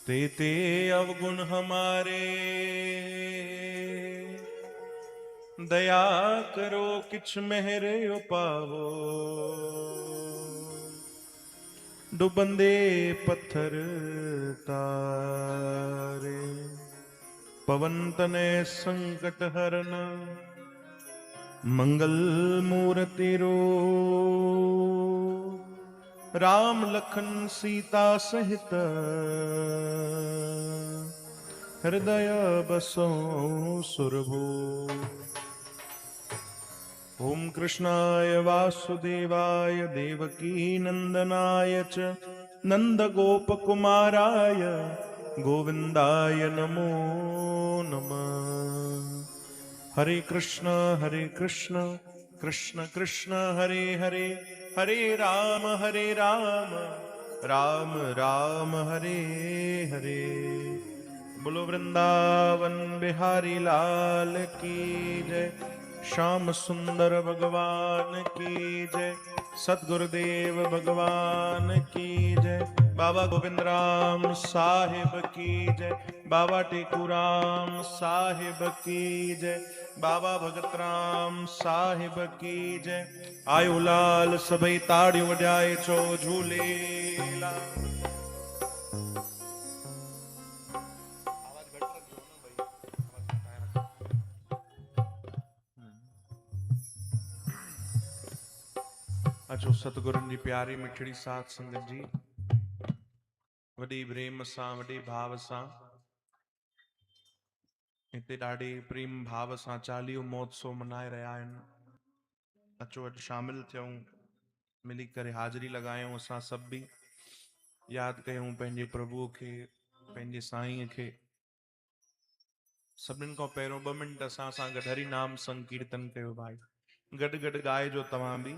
ते अवगुण हमारे, दया करो किछ मेहरे उपावो। डुबंदे पत्थर तारे, पवन तने संकट हरन, मंगल मूर्ति रो। राम लखन सीता सहित, हृदय बसो सुरभु। ओम कृष्णाय वासुदेवाय देवकी नंदनाय च नंद गोप कुमाराय गोविंदाय नमो नमः। हरे कृष्ण कृष्ण कृष्ण हरे हरे, हरे राम राम राम हरे हरे। बोलो वृंदावन बिहारी लाल की जय, श्याम सुंदर भगवान की जय, सद्गुरुदेव भगवान की जय, बाबा गोविंद राम साहिब की जय, बाबा टेकूराम साहिब की जय, बाबा भगत राम साहिब की जय। आयो लाल सभई ताड़ियों वजाए छो झूलेलाल। अचो सतगुरुनि जी प्यारी मिठड़ी साथ संगत जी, वॾी प्रेम सां वॾे भाव सां हिते ॾाढे प्रेम भाव सां चालीहो महोत्सव मनाए रहिया आहिनि। अचो अॼु शामिल थियूं, मिली करे हाज़िरी लॻायूं, असां सभु बि यादि कयूं पंहिंजे प्रभुअ खे, पंहिंजे साईंअ खे। सभिनीनि खां पहिरियों 2 मिंट असां सां गॾु हरि नाम संकीर्तन कयो भाई, गॾु गॾु ॻाइजो तव्हां बि।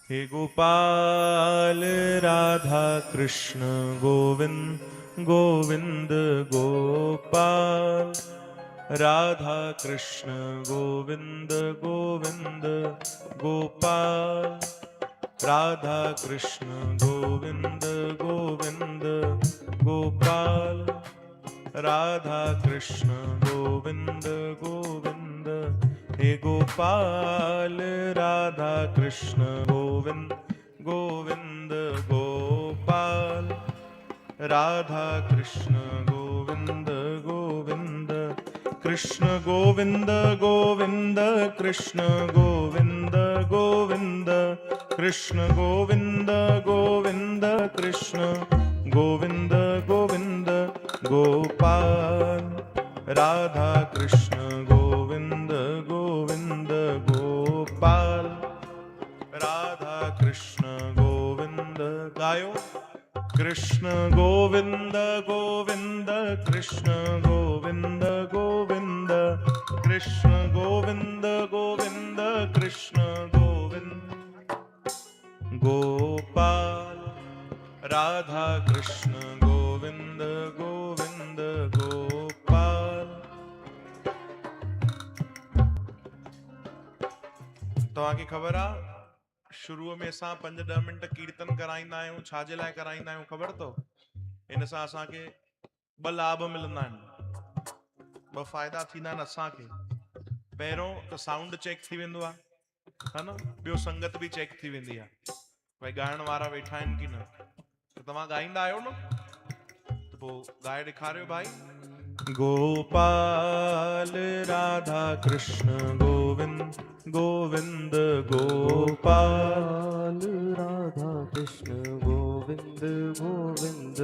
हे गोपाल राधा कृष्ण गोविंद गोविंद गोपाल, राधा कृष्ण गोविंद गोविंद गोपाल, राधा कृष्ण गोविंद गोविंद गोपाल, राधा कृष्ण गोविंद गोविंद। हे गोपाल राधा कृष्ण गोविंद गोविंद गोपाल, राधा कृष्ण गोविंद गोविंद। कृष्ण गोविंद गोविंद कृष्ण गोविंद गोविंद, कृष्ण गोविंद गोविंद कृष्ण गोविंद गोविंद गोपाल, राधा कृष्ण गोविंद गोविंद गोपाल, राधा कृष्ण गोविंद। गायो कृष्ण गोविंद गोविंद कृष्ण गोविंद गोविंद, कृष्ण गोविंद गोविंद कृष्ण गोविंद गोपाल, राधा कृष्ण गोविंद गोविंद गोपाल। तव्हांखे ख़बर आहे, शुरूअ में असां 5-10 मिंट कीर्तन कराईंदा आहियूं, छाजे लाइ कराईंदा आहियूं ख़बर अथव? हिन सां असांखे 2 लाभ मिलंदा आहिनि, 2 फ़ाइदा थींदा आहिनि असांखे। पहिरियों त साउंड चेक थी वेंदो आहे, है न? ॿियो संगत बि चेक थी वेंदी आहे, भई ॻाइण वारा वेठा आहिनि की न। त तव्हां ॻाईंदा आहियो न, त पोइ ॻाए ॾेखारियो भाई। गोपाल राधा कृष्ण गोविंद गोविंद गोपाल, राधा कृष्ण गोविंद गोविंद,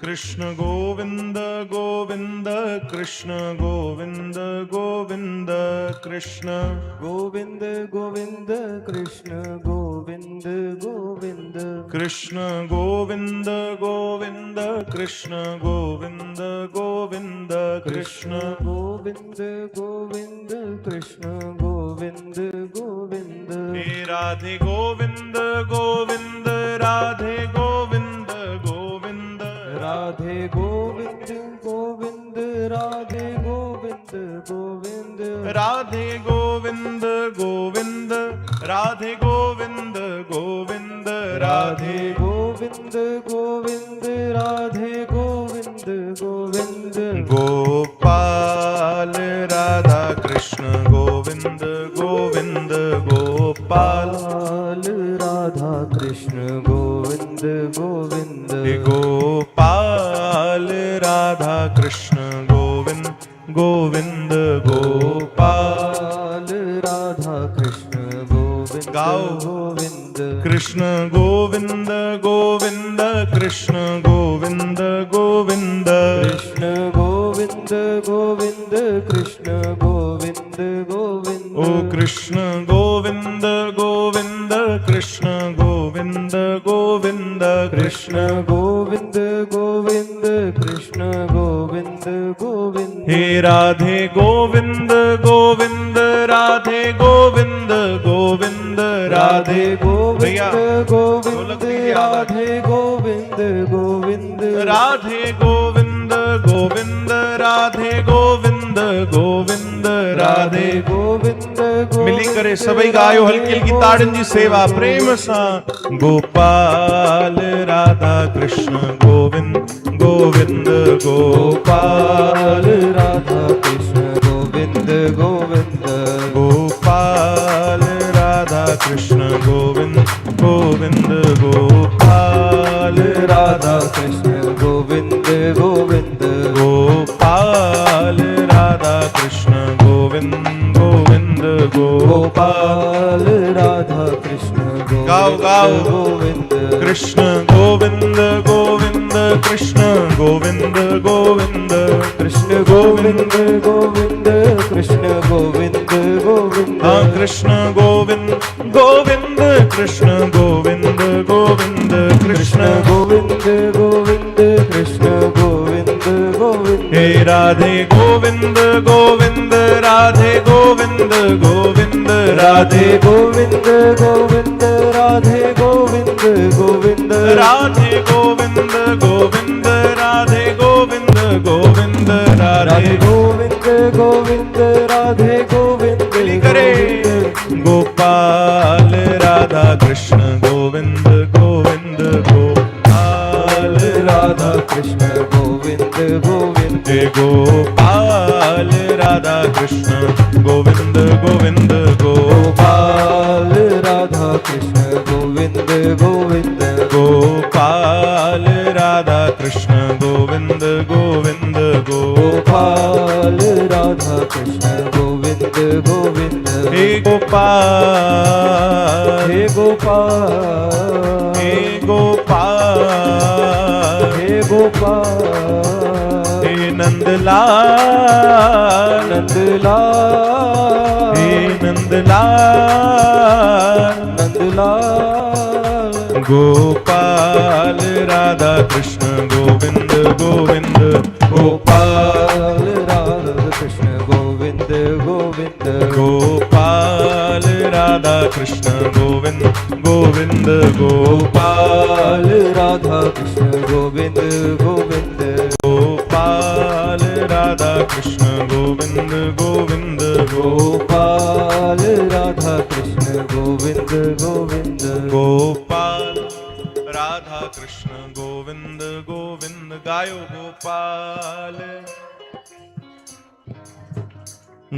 कृष्ण गोविंद गोविंद कृष्ण गोविंद गोविंद, कृष्ण गोविंद गोविंद कृष्ण गोविंद गोविंद, कृष्ण गोविंद गोविंद कृष्ण गोविंद गोविंद, कृष्ण गोविंद गोविंद कृष्ण गोविंद गोविंद। हे राधे गोविंद गोविंद राधे गोविंद गोविंद, राधे गोविंद गोविंद राधे गोविंद गोविंद, राधे गोविंद गोविंद राधे गोविंद गोविंद राधे गोविंद गोविंद राधे गोविंद गोविंद गोपाल राधा कृष्ण गोविंद गोविंद गोपाल राधा कृष्ण गोविंद गोविंद गोपाल राधा कृष्ण गोविंद गोविंद गोपाल राधा कृष्ण गोविंद गाओ गोविंद कृष्ण गोविंद गोविंद कृष्ण गोविंद गोविंद कृष्ण गोविंद गोविंद कृष्ण गोविंद गोविंद ओ कृष्ण गोविंद गोविंद कृष्ण गोविंद गोविंद कृष्ण गोविंद गोविंद कृष्ण गोविंद गोविंद हे राधे गोविंद गोविंद राधे गोविंद गोविंद राधे भैया गोविंद राधे गोविंद गोविंद राधे गोविंद गोविंद राधे गोविंद गोविंद राधे गोविंद मिली करे सभई गायो हल्की हल्की ताड़न जी सेवा प्रेम सा गोपाल राधा कृष्ण गोविंद गोविंद गोपाल राधा कृष्ण गोविंद गोविंद गोपाल राधा कृष्ण गोविंद गोविंद गोपाल राधा कृष्ण गोविंद गोविंद गोपाल राधा कृष्ण गोविंद गोविंद गोपाल राधा कृष्ण गाओ गाओ गोविंद कृष्ण गोविंद गोविंद कृष्ण गोविंद गोविंद कृष्ण गोविंद गोविंद कृष्ण गोविंद गोविंद हाँ कृष्ण गोविंद गोविंद कृष्ण गोविंद गोविंद कृष्ण गोविंद गोविंद कृष्ण गोविंद गोविंद हे राधे गोविंद गोविंद राधे गोविंद गोविंद राधे गोविंद गोविंद राधे गोविंद गोविंद राधे गोविंद गोविंद राधे गोविंद गोविंद राधे गोविंद गोविंद राधे गोविंद मिली करे गोपाल राधा कृष्ण गोविंद गोविंद गोपाल राधा कृष्ण गोविंद गोविंद गोपाल राधा कृष्ण गोविंद गोविंद गोपाल राधा कृष्ण गोविंद गोविंद गोपाल राधा कृष्ण गोविंद गोविंद गोपाल राधा कृष्ण गोविंद गोविंद हे गोपाल हे गोपाल हे गोपाल हे गोपाल हे नंदलाल नंदलाल हे नंदलाल नंदलाल गोपाल राधा कृष्ण गोविंद गोविंद गोपाल राधा कृष्ण गोविंद गोविंद गोपाल राधा कृष्ण गोविंद गोविंद गोपाल राधा कृष्ण गोविंद गोविंद गोपाल राधा कृष्ण गोविंद गोविंद गोपाल राधा कृष्ण गोविंद गोविंद गोपाल राधा कृष्ण गोविंद गोविंद गायो गोपाल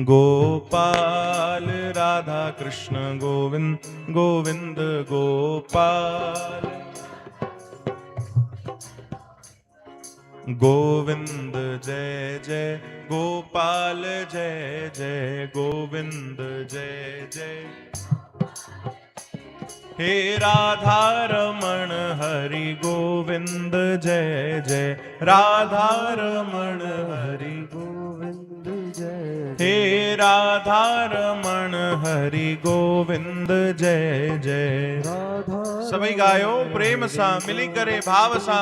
गोपाल राधा कृष्ण गोविंद गोविंद गोपाल गोविंद जय जय गोपाल जय जय गोविंद जय जय हे राधा रमण हरि गोविंद जय जय राधा रमण हरि गोविंद जय हे राधा रमण हरि गोविंद जय जय राधा सभी गायो प्रेम सा मिली करे भाव सा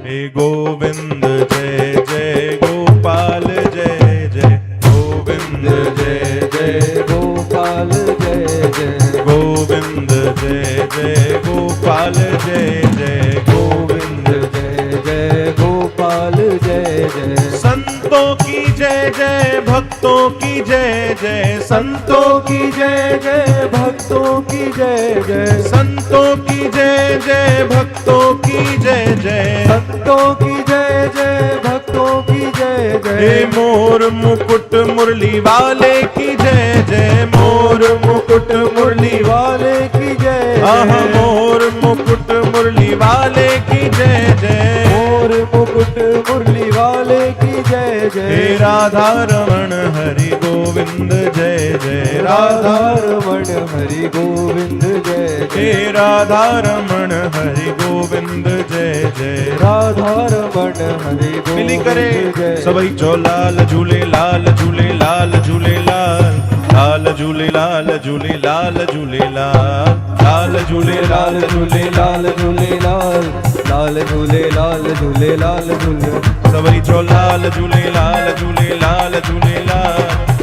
हे गोविंद जय जय गोपाल जय जय गोविंद जय जय गोपाल जय जय गोविंद जय जय गोपाल जय जय गोविंद जय जय गोपाल जय जय संतों की जय जय जय, भक्तों की जय जय, संतों की जय जय, भक्तों की जय जय, संतों की जय जय, भक्तों की जय जय, संतों की जय जय, भक्तों की जय हे जय। मोर मुकुट मुरली वाले की जय जय, मोर मुकुट मुरली वाले की जय आह, जय, मोर मुकुट मुरली वाले की जय जय, मोर मुकुट मुरली वाले की जय हे जय। राधा रमण हरि गोविंद जय जय, राधा रमण हरि गोविंद जय हे जय, राधा रमण हरि गोविंद जय जय। राधा रमण हरि मिली गोविंद करे जय। सभई चो लाल झूले लाल झूले लाल झूले लाल, लाल झूले लाल झूले लाल झूले लाल, लाल झूले लाल झूले लाल झूले लाल, लाल झूले लाल झूले लाल झूले। सभई चो लाल झूले लाल झूले लाल झूले लाल,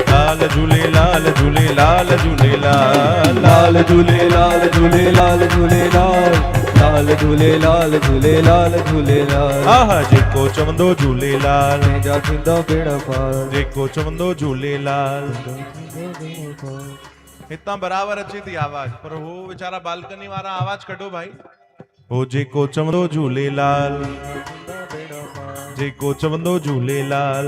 लाल झूले लाल झूले लाल झूले लाल, लाल झूले लाल झूले लाल झूले लाल, लाल झूले लाल झूले लाल झूले लाल। आह जेको चवंदो झूलेलाल, पंहिंजा थींदा बेड़ा पार, जेको चवंदो झूलेलाल। हितां बराबर अचे थी आवाज, पर हो वीचारा बालकनी वारा आवाज कढो भाई। हो जेको चवंदो झूलेलाल, जेको चवंदो झूलेलाल,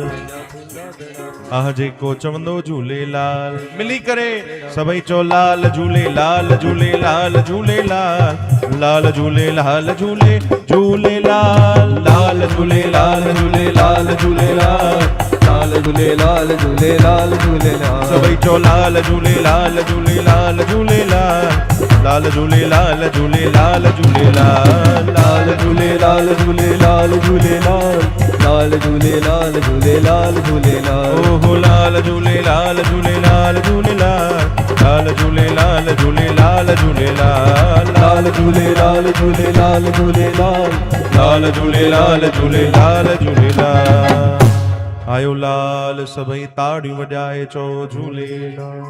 आह जेको चवंदो झूलेलाल। मिली करे सभई चो लाल झूले लाल झूले लाल झूले लाल, लाल झूले लाल झूले झूलेलाल, लाल झूले लाल झूले लाल झूले लाल, लाल झूले लाल झूले लाल झूले लाल। सभई चो लाल झूले लाल झूले लाल झूले लाल, लाल झूले लाल झूले लाल झूले लाल, लाल झूले लाल झूले लाल झूले लाल, लाल झूले लाल झूले लाल झूले लाल। ओहो लाल झूले लाल झूले लाल झूले लाल, लाल झूले लाल झूले लाल झूले लाल, लाल झूले लाल झूले लाल झूले लाल, लाल झूले लाल झूले लाल झूले लाल। आयो लाल सभई ताड़ी वजाए चो झूलेलाल।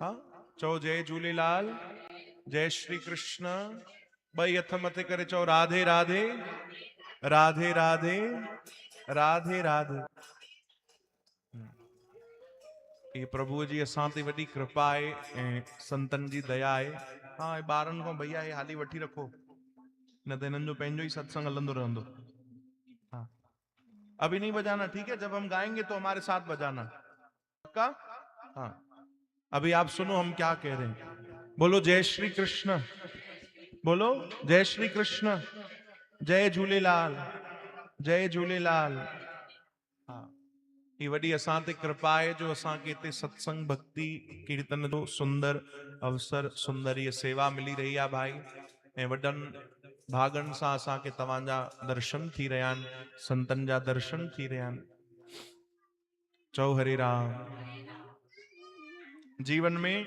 हाँ चो जय झूलेलाल, जय श्री कृष्ण। ॿई हथ मथे करे चो राधे राधे, राधे राधे, राधे राधे। ये प्रभु जी असां ते वॾी कृपा आहे ऐं संतन जी दया आहे। हाँ ये ॿारनि खां भैया ये हाली वठी रखो, न त हिननि जो पंहिंजो ई सत्संग हलंदो रहंदो। हाँ अभी नहीं बजाना, ठीक है, जब हम गाएंगे तो हमारे साथ बजाना पक्का। हाँ अभी आप सुनो हम क्या कह रहे हैं। बोलो जय श्री कृष्ण, बोलो जय श्री कृष्ण, जय झूलेलाल, जय झूलेलाल। हाँ ये वॾी असां ते कृपा आहे जो असांखे हिते सत्संग भक्ति कीर्तन जो सुंदर अवसर, सुंदर ये सेवा मिली रही आहे भाई। ऐं वॾनि भागनि सां असांखे तव्हांजा दर्शन थी रहिया आहिनि, संतनि जा दर्शन थी रहिया आहिनि। चओ हरे राम। जीवन में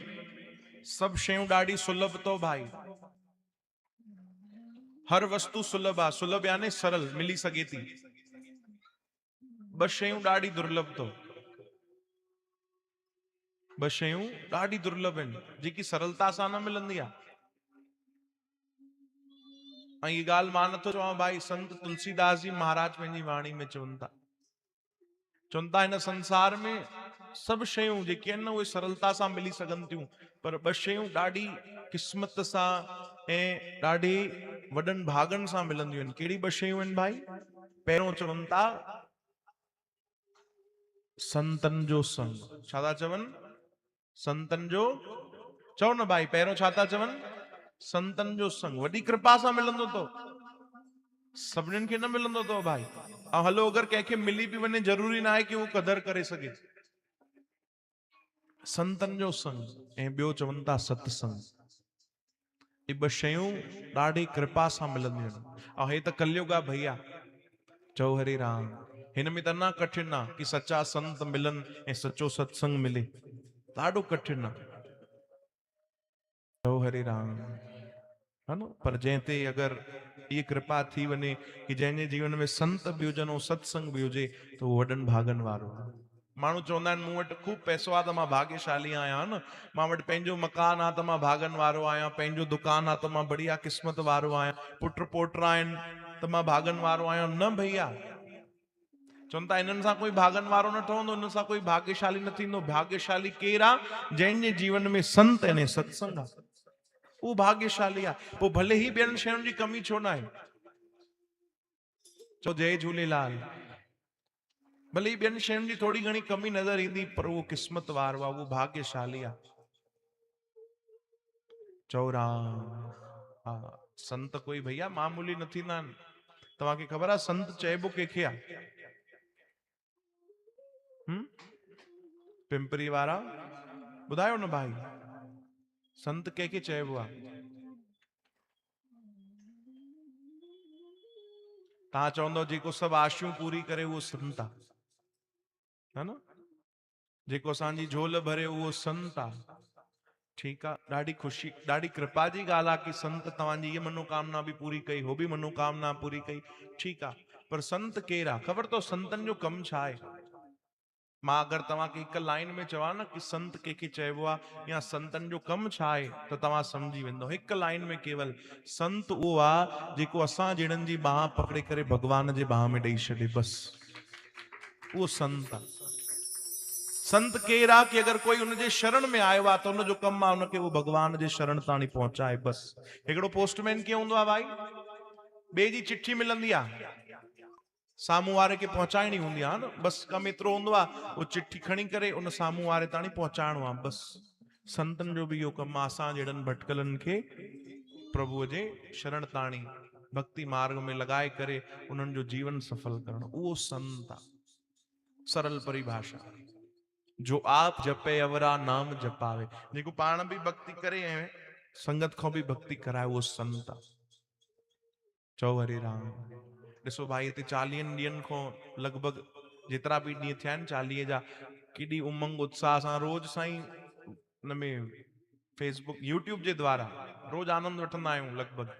सब शयूं ॾाढी सुलभ तो भाई, हर वस्तु सुलभ आहे। सुलभ यानी सरल, मिली सघे थी। ॿ शयूं ॾाढी दुर्लभ तो, ॿ शयूं ॾाढी दुर्लभ आहिनि जेकी सरलता सां न मिलंदी आहे। ऐं ये ॻाल्हि मां नथो चवां भाई, संत तुलसीदास जी महाराज पंहिंजी वाणी में चवनि था हिन संसार में सभु शयूं जेके आहिनि न उहे सरलता सां मिली सघनि थियूं, पर ॿ शयूं ॾाढी क़िस्मत सां ऐं ॾाढी वॾनि भागनि सां मिलंदियूं आहिनि। कहिड़ी ॿ शयूं आहिनि भाई? पहिरियों चवनि था संतन जो संग। छा था चवनि? संतन जो, चओ न भाई पहिरियों छा था चवनि? संतन जो संग। वॾी कृपा सां मिलंदो तो, सभिनीनि खे न मिलंदो तो भाई। ऐं हलो अगरि कंहिंखे मिली बि वञे ज़रूरी न आहे कि उहो क़दर करे सघे। संतन जो संग ऐं ॿियो चवनि था सत्संग। ये ॿ शयूं ॾाढी कृपा सां मिलंदियूं आहिनि। ऐं हे त कलयुग आहे भैया। चओ हरे राम। हिन में त अञा कठिन आहे कि सच्चा संत मिलनि ऐं सच्चो सत्संग मिले, ॾाढो कठिन आहे। चओ हरे राम, है न। पर जंहिं ते अगरि ये कृपा थी वञे कि जंहिंजे जीवन में संत बि हुजनि ऐं सत्संग बि हुजे, त उहो वॾनि भागनि वारो आहे। माण्हू चवंदा आहिनि मूं वटि खूब पैसो आहे त मां भाग्यशाली आहियां न, मां वटि पंहिंजो मकान आहे त मां भागनि वारो आहियां, पंहिंजो दुकान आहे त मां बढ़िया क़िस्मत वारो आहियां, पुट पोटा आहिनि त मां भागनि वारो आहियां। न भैया, चवनि था इन्हनि सां कोई भागनि वारो न ठहंदो, इन्हनि सां कोई भाग्यशाली न थींदो। भाग्यशाली केरु आहे? जंहिंजे जीवन में संत ऐं सत्संग आहे, उहो भाग्यशाली आहे। पोइ भले ही ॿियनि शयुनि जी कमी छो न आहे, चो जय झूलेलाल, भले ही ॿियनि शयुनि जी थोड़ी घणी कमी नज़र ईंदी, पर उहो क़िस्मत वारो आहे, उहो भाग्यशाली आहे। चओ राम। हा, संत कोई भैया मामूली न थींदा आहिनि। तव्हांखे ख़बर आहे संत चइबो कंहिंखे आहे? पिंपरी वारा ॿुधायो न भाई, संत कंहिंखे चइबो आहे? तव्हां चवंदव जेको सभु आशियूं पूरी करे उहो संत आहे, है न? जेको असांजी झोल भरे उहो संत आहे। ठीकु आहे, ॾाढी ख़ुशी, ॾाढी कृपा जी ॻाल्हि आहे कि संत तव्हांजी हीअ मनोकामना बि पूरी कई, हो बि मनोकामना पूरी कई। ठीकु आहे, पर संत केरु आहे? ख़बर अथव संतनि जो कमु छा आहे? मां अगरि तव्हांखे हिकु लाइन में चवां न कि संत कंहिंखे चइबो आहे या संतनि जो कमु छा आहे, त तव्हां सम्झी वेंदो। हिकु लाइन में केवल, संत उहो आहे जेको असां जहिड़नि जी बाह पकड़े करे भॻवान जे बाह में ॾेई छॾे, बसि उहो संत आहे। संत केरु आहे कि अगरि कोई उनजे शरण में आयो आहे त उनजो कमु आहे उनखे उहो भॻवान जे शरण ताणी पहुचाए, बसि। हिकिड़ो पोस्टमैन कीअं हूंदो आहे भाई? ॿिए जी चिठी मिलंदी आहे, साम्हूं वारे खे पहुचाइणी हूंदी आहे न, बसि कमु एतिरो हूंदो आहे, उहो चिठी खणी करे उन साम्हूं वारे ताणी पहुचाइणो आहे, बसि। संतनि जो बि इहो कमु आहे, असां जहिड़नि भटकलनि खे प्रभुअ जे शरण ताणी भक्ति मार्ग में लॻाए करे उन्हनि जो जीवन सफल करणु, उहो संत आहे। सरल परिभाषा, जो आप जपे अवरा नाम जपावे, जेको पाण बि भक्ति करे ऐं संगत खां बि भक्ति कराए, उहो संत आहे। चओ हरे राम। ॾिसो भाई, हिते 40 ॾींहंनि खां लॻभॻि जेतिरा बि ॾींहं थिया आहिनि 40 जा, केॾी उमंग उत्साह सां रोज साईं हुन में फेसबुक यूट्यूब जे द्वारा रोज आनंद वठंदा आहियूं। लॻभॻि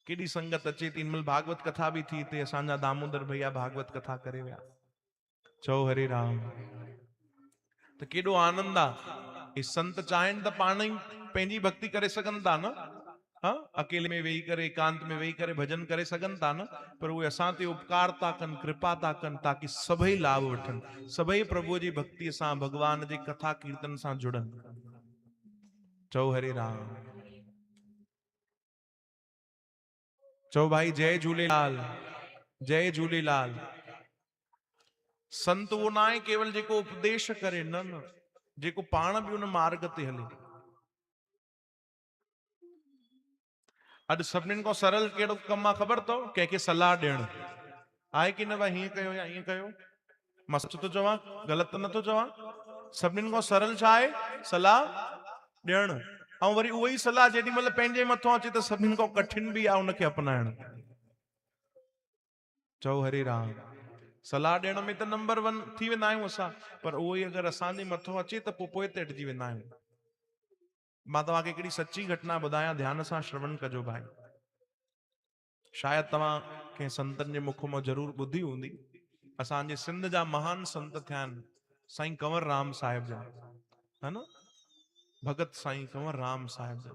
केॾी संगत अचे थी। हिनमहिल भागवत कथा बि थी, हिते असांजा दामोदर भैया भागवत कथा करे विया। चओ हरे राम। त केॾो आनंद आहे। हे संत चाहिनि त पाण ई पंहिंजी भक्ति करे सघनि था न, हाँ, अकेले में वेही करे, एकांत में वेही करे भजन करे सघनि था न, पर उहे असां ते उपकार था कनि, कृपा था कनि, ताकि सभई लाभ वठनि, सभई प्रभुअ जी भक्तिअ सां, भगवान जे कथा कीर्तन सां जुड़नि। चओ हरे राम। चओ भाई जय झूलेलाल, जय झूलेलाल। संत वो ना आहे केवल जेको उपदेश करे, न न, जेको पाण बि उन मार्ग ते हले। अॼु सभिनीनि खां सरल कहिड़ो कमु आहे ख़बर अथव? कंहिंखे सलाह ॾियणु आहे कि न? भाई हीअं कयो या हीअं कयो। मां सच थो चवां, ग़लति त नथो चवां। सभिनीनि खां सरल छा आहे? सलाह ॾियणु। ऐं वरी उहा ई सलाह जेॾी महिल पंहिंजे मथां अचे त सभिनीनि खां कठिन बि आहे उनखे अपनाइणु। चओ हरे राम। सलाह ॾियण में त नंबर 1 थी वेंदा आहियूं असां, पर उहो ई अगरि असांजे मथां अचे त पोइ ते अटिजी वेंदा आहियूं। मां तव्हांखे हिकिड़ी सची घटना ॿुधायां, ध्यान सां श्रवण कजो भाई। शायदि तव्हां कंहिं संतनि जे मुख मां ज़रूर ॿुधी हूंदी। असांजे सिंध जा महान संत थिया आहिनि साईं कंवर राम साहिब जा, है न, भगत साईं कंवर राम साहिब जा।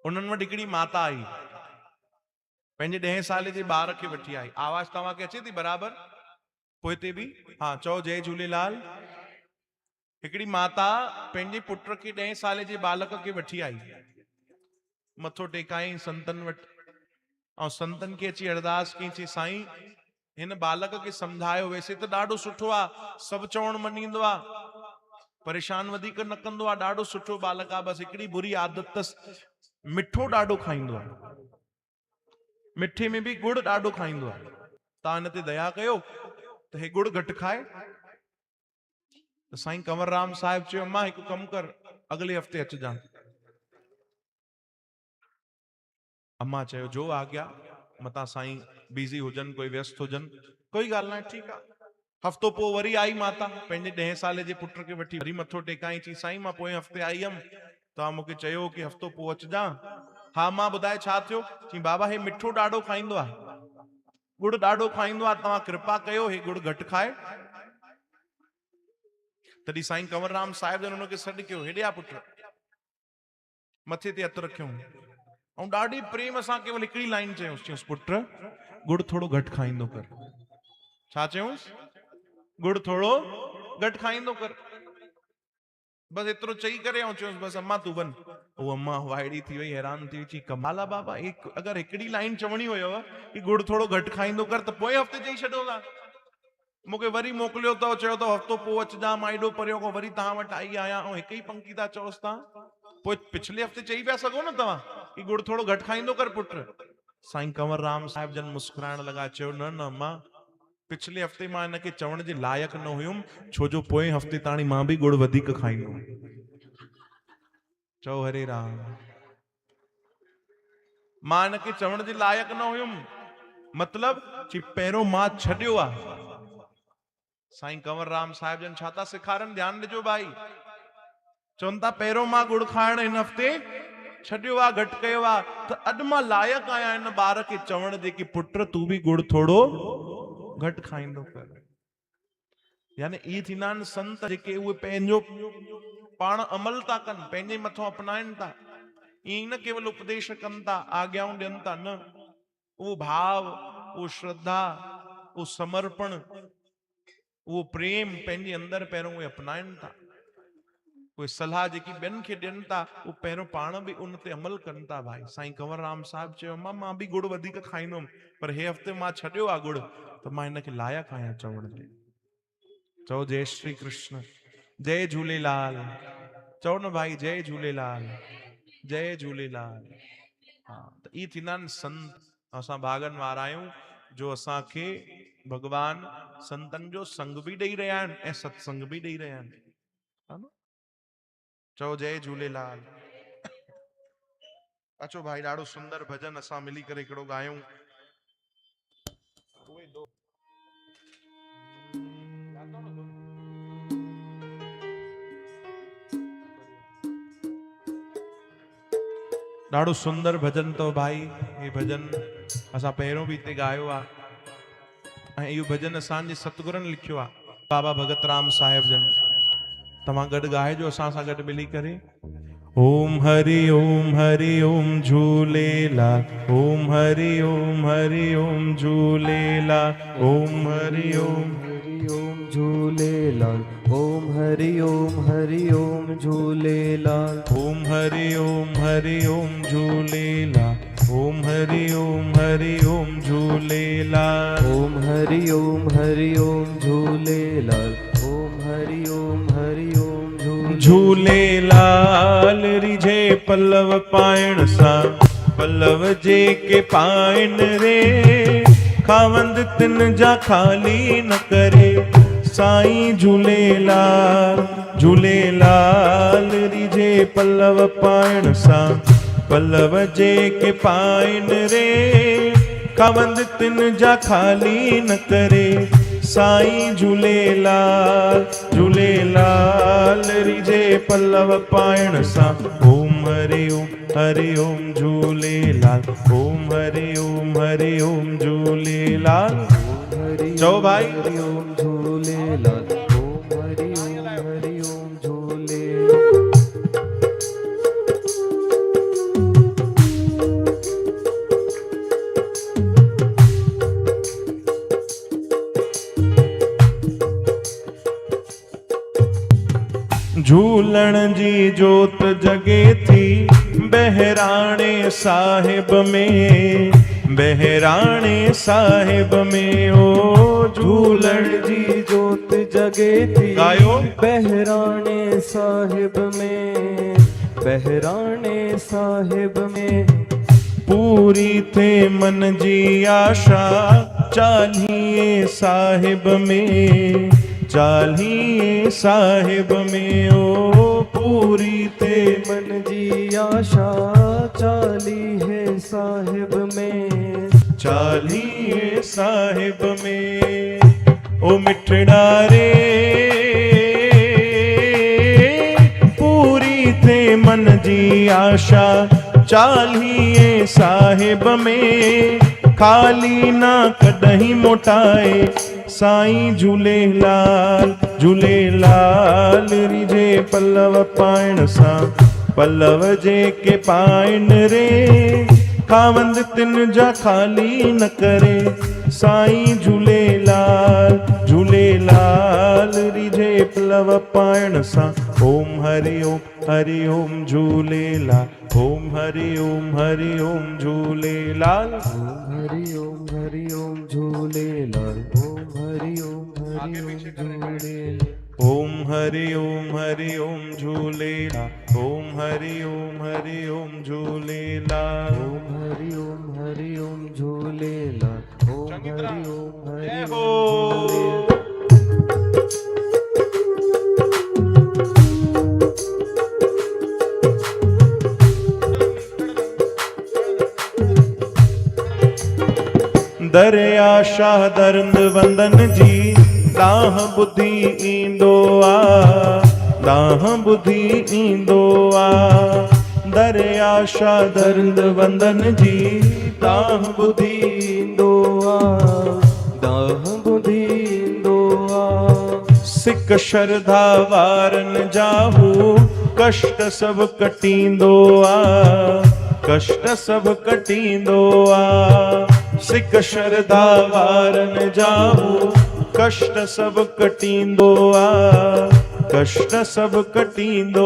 उन्हनि वटि हिकिड़ी माता आई, पंहिंजे 10 साल जे ॿार खे वठी आई। आवाज़ तव्हांखे अचे थी बराबर? पोइ ते बि हाँ, चओ जय झूलेलाल। हिकिड़ी माता पंहिंजे पुट खे 10 साल जे बालक खे वठी आई, मथो टेकाई संतनि वटि, ऐं संतनि खे अची अरदास कई, चई साईं हिन बालक खे सम्झायो, वैसे त ॾाढो सुठो आहे, सभु चवण मञींदो आहे, परेशान वधीक न कंदो आहे, ॾाढो सुठो बालक आहे, बसि हिकिड़ी बुरी आदत अथसि, मिठो ॾाढो खाईंदो आहे, मिठे में बि गुड़ ॾाढो खाईंदो आहे। तव्हां हिन ते दया कयो त हे गुड़ घटि खाए। त साईं कंवर राम साहिब चयो, मां हिकु कमु कर, अगले हफ़्ते अचिजांइ। अम्मा चयो जो आज्ञा। मता साईं बिज़ी हुजनि, कोई व्यस्त हुजनि, कोई ॻाल्हि न आहे, ठीकु आहे। हफ़्तो पोइ वरी आई माता पंहिंजे 10 साल जे पुट खे वठी, वरी मथो टेकाई, चई साईं मां पोएं हफ़्ते आई हुयमि, तव्हां मूंखे चयो कि हफ़्तो पोइ अचिजां। हा मां ॿुधाए छा थियो? चई बाबा हे मिठो ॾाढो खाईंदो आहे, गुड़ ॾाढो खाईंदो आहे, तव्हां कृपा कयो हे गुड़ घटि खाए। तॾहिं साईं कंवरराम साहिब जन हुनखे सॾु कयो, हेॾे आ पुट, मथे ते हथु रखियो ऐं ॾाढी प्रेम सां केवल हिकिड़ी लाइन चयूंसि, चयूंसि पुट गुड़ थोरो घटि खाईंदो कर। छा चयूंसि? गुड़ थोरो घटि खाईंदो कर। बस एतिरो चई करे ऐं चयोसि बस अम्मा तूं वञ। उहो अम्मा वाइड़ी थी वई, हैरान थी वई, चई कमाल आहे बाबा, अगरि हिकिड़ी लाइन चवणी हुयव कि गुड़ थोरो घटि खाईंदो कर त पोइ हफ़्ते चई छॾियो था। मूंखे वरी मोकिलियो अथव, चयो अथव हफ़्तो पोइ अचिजां, मां एॾो परियो खां वरी तव्हां वटि आई आहियां ऐं हिकु ई पंक्ति था चओसि तव्हां। पोइ पिछले हफ़्ते चई पिया सघो न तव्हां कि गुड़ थोरो घटि खाईंदो कर पुट। साईं कंवरराम साहिब जन मुस्कुराइण लॻा, चयो न न अम्मा, पिछले हफ़्ते मां हिनखे चवण जे लाइक़ु न हुयुमि, छो जो पोएं हफ़्ते ताणी मां बि गुड़ वधीक खाईंदुमि। चओ हरे राम। मां हिनखे चवण जे लाइक़ु न हुयुमि, मतलब कि पहिरियों मां छॾियो आहे। साईं कंवरराम साहिब जन छा था सेखारनि, ध्यानु ॾिजो भाई। चवनि था पहिरियों मां गुड़ खाइण हिन हफ़्ते छॾियो आहे, घटि कयो आहे, त अॼु मां लाइक़ु आहियां हिन ॿार खे चवण जे कि पुट तूं बि गुड़ थोरो घटि खाईंदो कर। यानी इहे थींदा आहिनि संत जेके उहे पंहिंजो पाण अमल था कनि, पंहिंजे मथां अपनाइनि था। ईअं न केवल उपदेश कनि था, आज्ञाऊं ॾियनि था, न, उहो भाव, उहो श्रद्धा, उहो समर्पण, उहो प्रेम पंहिंजे अंदरि पहिरियों उहे अपनाइनि था। उहे सलाह जेकी ॿियनि खे ॾियनि था, उहो पहिरियों पाण बि उन ते अमल कनि था भाई। साईं कंवरराम साहिब चयो मां बि गुड़ वधीक खाईंदुमि, पर हे हफ़्ते मां छॾियो आहे गुड़, त मां हिनखे लाइक़ु आहियां चवण जे। चओ जय श्री कृष्ण, जय झूलेलाल। चओ न भाई जय झूलेलाल, जय झूलेलाल। हा, त इहे थींदा आहिनि संत। असां भागनि वारा आहियूं जो असांखे भगवान संतनि जो संग बि ॾेई रहिया आहिनि ऐं सत्संग बि ॾेई रहिया आहिनि, हा न। चओ जय झूलेलाल। अचो भाई, ॾाढो सुंदर भजन असां मिली करे हिकिड़ो ॻायूं। ॾाढो सुंदर भजन अथव भाई। ये भजन असां पहिरियों बि हिते ॻायो आहे ऐं इहो भजन असांजे सतगुरनि लिखियो आहे, बाबा भगत राम साहिब जन। तव्हां गॾु ॻाइजो असां सां गॾु मिली करे। ओम हरि ओम झूलेलाल, ओम हरि ओम झूलेलाल, ओम हरि ओम झूलेलाल, ओम हरि ओम झूलेलाल, ओम हरि ओम झूलेलाल, ओम हरि ओम झूलेलाल, ओम हरि ओम झूलेलाल, ओम हरि ओम झूलेलाल। रिझे पल्लव पाइण सां पल्लव जेके पाइन रे, खावंद तिन जा खाली न करे, साईं झूलेलाल। झूलेलाल रिझे पल्लव पाइण सां पल्लव जेके पाइन रे, खावंद तिन जा खाली न करे, साईं झूलेलाल। झूलेलाल रिझे पल्लव पाइण सां ओम हरि ओम झूलेलाल, ओम हरि ओम झूलेलाल। चओ भाई ओम झूलेलाल, ओम हरि ओम झूलेलाल। झूलण जी जोत जगे थी बहराणे साहिब में, बहराणे साहिब में। ओ झूलण जी जोत जगे थी गायो बहराणे साहिब में, बहराणे साहिब में। पूरी थे मन जी आशा चालीहे साहिब में, चालीहे साहिब में। ओ पूरी थे मन जी आशा चालीहे साहिब में, चालीहे साहिब में। ओ मिठड़ा रे पूरी थे मन जी आशा चालीहे साहिब में, खाली ना कॾहिं मोटाए साईं झूलेलाल झूलेलाल रिझे पल्लव पाइण सां पल्लव जेके पाइन रे खावंद तिन जा खाली न करे साईं झूलेलाल झूलेलाल रिझे पल्लव पाइण सां ओम हरि ओम झूलेलाल ओम हरि ओम झूलेलाल हरि ओम झूलेलाल ओम हरि ओम झूलेलाल ओम हरि ओम झूलेलाल ओम हरि ओम झूलेलाल ओम हरि ओम झूलेलाल ओम हरि जय ओम हो झूलेलाल दरिया शाह दर्द वंदन जी दाह बुद्धि ईंदो दाह बुद्धि ईंदो दरिया शाह दर्द वंदन जी दाह बुद्धि ईंदो दाह बुद्धि ईंदो सिक श्रद्धा वारन जाहू कष्ट सब कटींदो कष्ट सब कटींदो सिक श्रद्धा वारन जाहू कष्ट सब कटींदो कष्ट सब कटींदो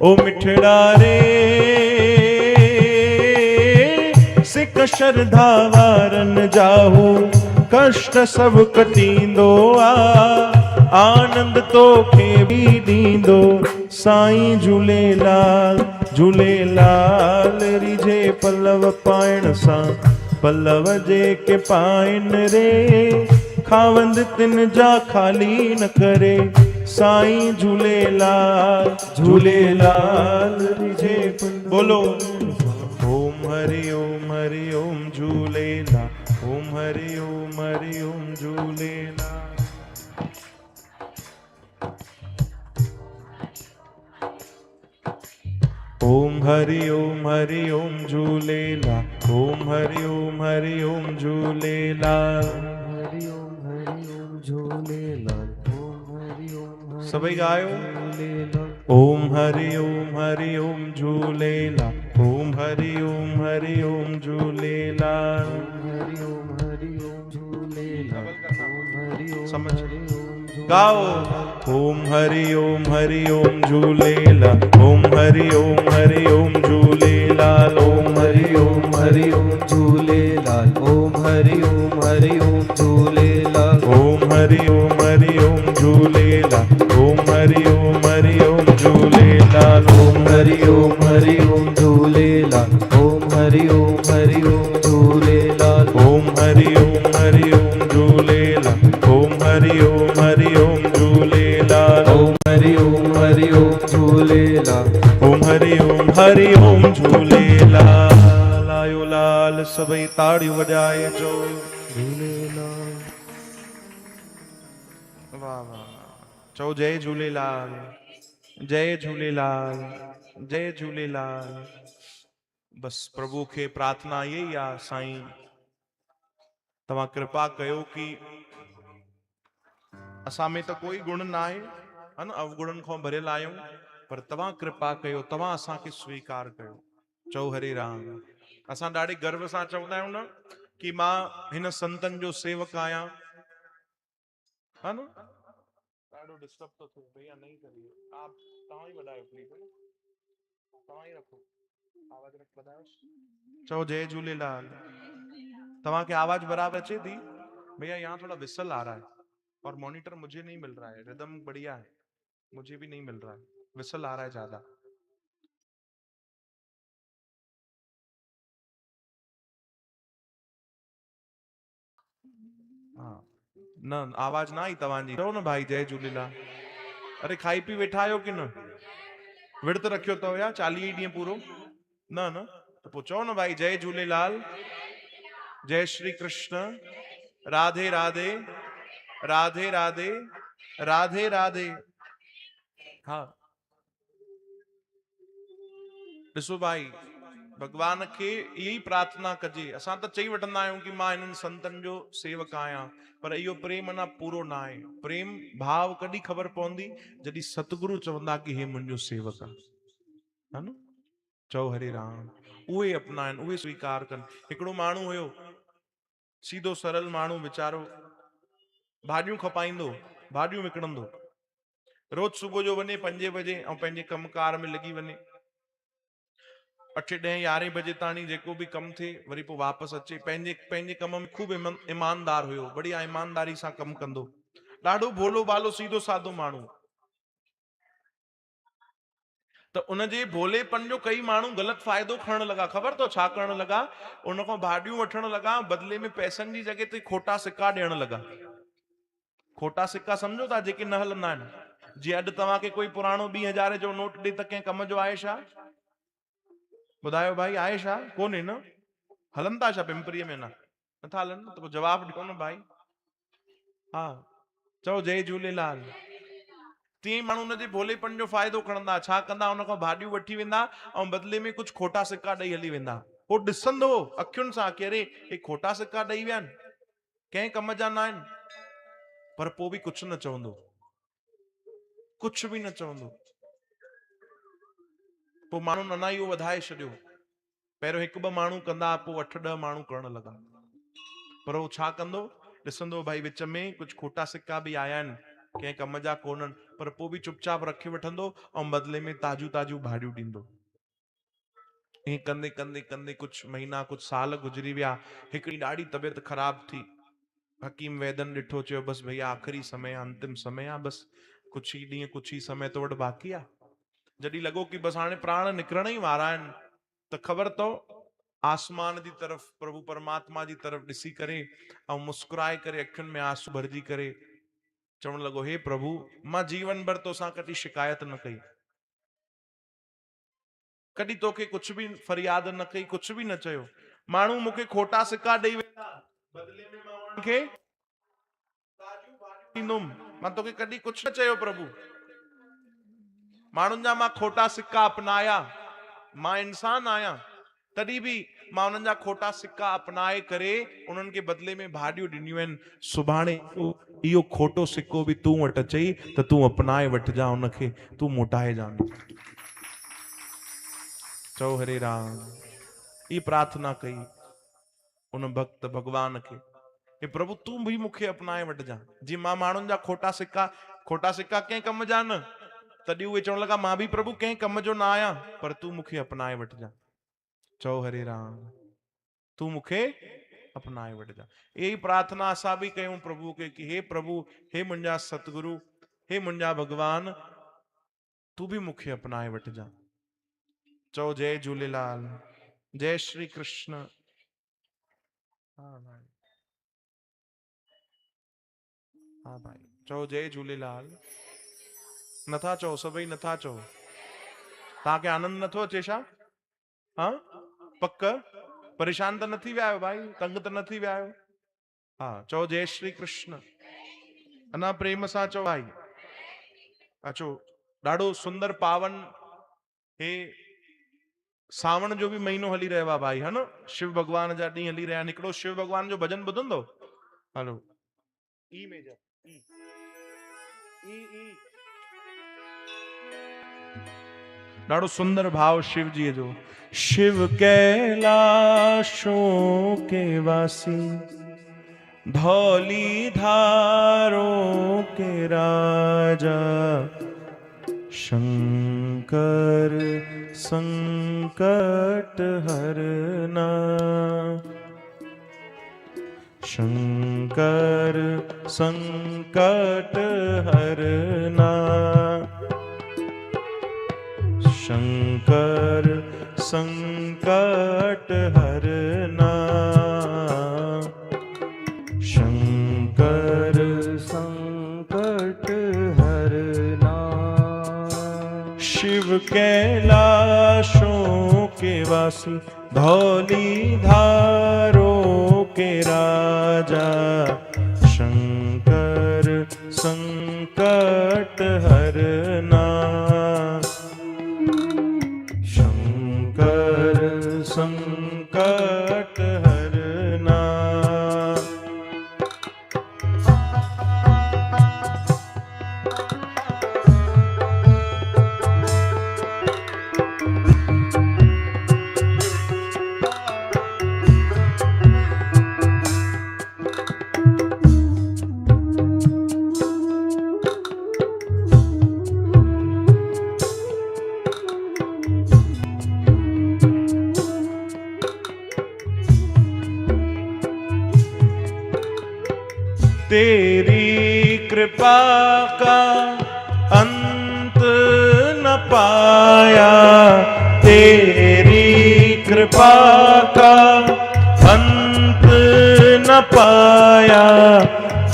ओ मिठड़ा रे सिक श्रद्धा वारन जाहू कष्ट सब कटींदो आनंद तोखे भी ॾींदो साईं झूलेलाल झूलेलाल रिझे पल्लव पाइण सां पल्लव जेके पाइन रे खावंद तिन जा खाली न करे साईं झूलेलाल झूलेलाल रिझे बोलो ओम हरि ओम झूलेलाल ओम हरि ओम झूलेलाल ओम हरि ओम झूलेलाल ओम हरि ओम झूलेलाल हरि ओम झूलेलाल ओम हरि ओम सभई गायो झूलेलाल ओम हरि ओम झूलेलाल ओम हरि ओम झूलेलाल हरि ओम झूलेलाल ओम हरि ओम समझ झूलेलाल गाओ ओम हरि ओम झूलेलाल ओम हरि ओम झूलेलाल ओम हरि ओम झूलेलाल ओम हरि ओम झूलेलाल ओम हरि ओम झूलेलाल ओम हरि ओम झूलेलाल ओम हरि ओम झूलेलाल ओम हरि ओम झूलेलाल ओम हरि ओम झूलेलाल ओम हरि ओम झूलेलाल ओम हरि ओम झूलेलाल ओम हरि ओम झूलेलाल आयो लाल सभई ताड़ियूं वॼाए जो झूलेलाल वाह वाह चओ जय झूलेलाल जय झूलेलाल जय झूलेलाल बस प्रभु खे प्रार्थना यही आहे साईं तव्हां कृपा कयो कि असां में त कोई गुण न आहे न अवगुणन खां भरियल आहियूं पर तव्हां कृपा कयो तव्हां असांखे स्वीकार कयो चओ हरे राम असां ॾाढे गर्व सां चवंदा आहियूं न कि मां हिन संतन जो सेवक आहियां है न ॾाढो डिस्टर्ब तो थिए भैया नहीं करिए आप तव्हां ही वधायो प्लीज तव्हां ही रखो आवाज रख वधायो चओ जय झूलेलाल तव्हांखे आवाज बराबर अचे थी भैया यहाँ थोड़ा विसल आ रहा है और मॉनिटर मुझे नहीं मिल रहा है रिदम बढ़िया है मुझे भी नहीं मिल रहा है विसल आ रहा है ज्यादा हाँ न आवाज ना आई तव्हांजी चओ न भाई जय झूलेलाल अरे खाई पी वेठा आहियो कि न विर्त रखियो अथव या 40 ॾींहं पूरो न न त पोइ चओ न भाई जय झूलेलाल जय श्री कृष्ण राधे राधे राधे राधे राधे राधे हाँ ॾिसो भाई भगवान खे यही प्रार्थना कजे। असां त चई वठंदा आहियूं कि मां इन्हनि संतनि जो सेवक आहियां, पर इहो प्रेम अञा पूरो न आहे। प्रेम भाव कॾहिं ख़बर पवंदी जॾहिं सतगुरु चवंदा कि हे मुंहिंजो सेवक आहे, है न? चओ हरे राम। उहे अपनाइनि, उहे स्वीकार कनि। हिकिड़ो माण्हू हुयो, सीधो सरल माण्हू वीचारो, भाॼियूं खपाईंदो, भाॼियूं विकिणंदो, रोज सुबुह जो वञे 5 बजे ऐं पंहिंजे कमकार में लॻी वञे, 8, 10, 11 बजे ताणी जेको बि कमु थिए, वरी पोइ वापसि अचे। पंहिंजे कम में खूब ईमानदार हुयो, बढ़िया ईमानदारी सां कमु कंदो, ॾाढो भोलो भालो सीधो साधो माण्हू। त उनजे भोलेपन जो कई माण्हू ग़लति फ़ाइदो खणण लॻा। ख़बर अथव छा करण लॻा? उन खां भाॼियूं वठण लॻा, बदिले में पैसनि जी जॻह ते खोटा सिक्का ॾियण लॻा। खोटा सिक्का सम्झो था, जेके न हलंदा आहिनि। जीअं अॼु तव्हांखे कोई पुराणो 2000 जो नोट ॾे त कंहिं कम जो आहे छा? ॿुधायो भाई, आहे छा? कोन्हे न। हलनि था छा पिंपरीअ में? नथा हलनि। त पोइ जवाबु ॾियो न भाई। हा, चओ जय झूलेलाल। तीअं माण्हू उनजे भोलेपन जो फ़ाइदो खणंदा। छा कंदा? उन खां भाॼियूं वठी वेंदा ऐं बदिले में कुझु खोटा सिक्का ॾेई हली वेंदा। पोइ ॾिसंदो अखियुनि सां कि अरे हे खोटा सिक्का ॾेई विया आहिनि, कंहिं कम जा न आहिनि, पर पोइ बि कुझु न चवंदो, कुझु बि न चवंदो। पोइ माण्हू अञा इहो वधाए छॾियो। पहिरियों 1-2 माण्हू कंदा, पोइ 8-10 माण्हू करण लॻा। पर उहो छा कंदो? ॾिसंदो भाई विच में कुझु खोटा सिक्का बि आया आहिनि, कंहिं कम जा कोन्हनि, पर पोइ बि चुपचाप रखी वठंदो ऐं बदिले में ताज़ियूं ताज़ियूं भाॼियूं ॾींदो। ईअं कंदे कंदे कंदे कुझु महीना, कुझु साल गुज़री विया। हिकिड़ी ॾाढी तबियत ख़राब थी। हकीम वैदन ॾिठो, चयो बसि भैया आख़िरी समय आहे, अंतिम समय आहे, बसि कुझु ई ॾींहं, कुझु ई समय तो वटि बाक़ी आहे। जॾहिं लॻो कि बसि हाणे प्राण निकिरण ई वारा आहिनि, त ख़बर अथव आसमान जी तरफ़, प्रभु परमात्मा जी तरफ़ ॾिसी करे ऐं मुस्कुराए करे, अखियुनि में आंसू भरिजी करे चवण लॻो, हे प्रभु, मां जीवन भर तोसां कॾहिं शिकायत न कई, कॾहिं तोखे कुझु बि फरियाद न कई, कुझु बि न चयो। माण्हू मूंखे खोटा सिक्का ॾेई वेंदा, बदिले में मां उन्हनि खे ताज़ियूं भाॼियूं ॾींदुमि। मां तोखे कॾहिं कुझु न चयो प्रभु। माण्हुनि जा मां खोटा सिक्का अपनाया, मां इंसान आहियां, तॾहिं बि मां उन्हनि जा खोटा सिक्का अपनाए करे उन्हनि खे बदिले में भाॼियूं ॾिनियूं आहिनि। सुभाणे इहो खोटो सिक्को बि तूं वटि अचई त तूं अपनाए वठिजा उनखे, तूं मोटाए जा। चओ हरे राम। ई प्रार्थना कई उन भक्त भगवान खे, हे प्रभु तूं भी मूंखे अपनाए वठिजा। जी मां माण्हुनि जा खोटा सिक्का कंहिं कम जा न, तॾहिं उहे चवण लॻा मां भी प्रभु कंहिं कम जो न आहियां, पर तूं मूंखे अपनाए वठिजा। चओ हरे राम। तूं मूंखे अपनाए वठिजा। यही प्रार्थना असां भी कयूं प्रभु के कि हे प्रभु, हे मुंहिंजा सतगुरु, हे मुंहिंजा भगवान, तूं भी मूंखे अपनाए वठिजा। चओ जय झूलेलाल, जय श्री कृष्ण। हाँ भाई, चओ जय झूलेलाल। नथा चओ, सभई नथा चओ। तव्हांखे आनंद नथो अचे छा? हाँ पक? परेशान त न थी विया आहियो भाई? तंग त न थी विया आहियो? हाँ, चओ जय श्री कृष्ण। अना प्रेम सां चओ भाई। अचो, ॾाढो सुंदर पावन हे सावण जो भी महीनो हली रहियो आहे भाई, है न? शिव भगवान जा ॾींहं हली रहिया आहिनि। हिकिड़ो शिव भगवान जो भजन ॿुधंदो? हलो, ई मेजर ई ॾाढो सुंदर भाव शिव जी जो। शिव कैलाशों के वासी, धौली धारों के राजा, शंकर संकट हरना, शंकर संकट हरना, शंकर संकट हरना, शंकर संकट हरना। शिव कैलाशों के वासी, धौली धारों के राजा, शंकर संकट हरना, शंकर संकट हरना। तेरी कृपा का अंत न पाया, तेरी कृपा का अंत न पाया,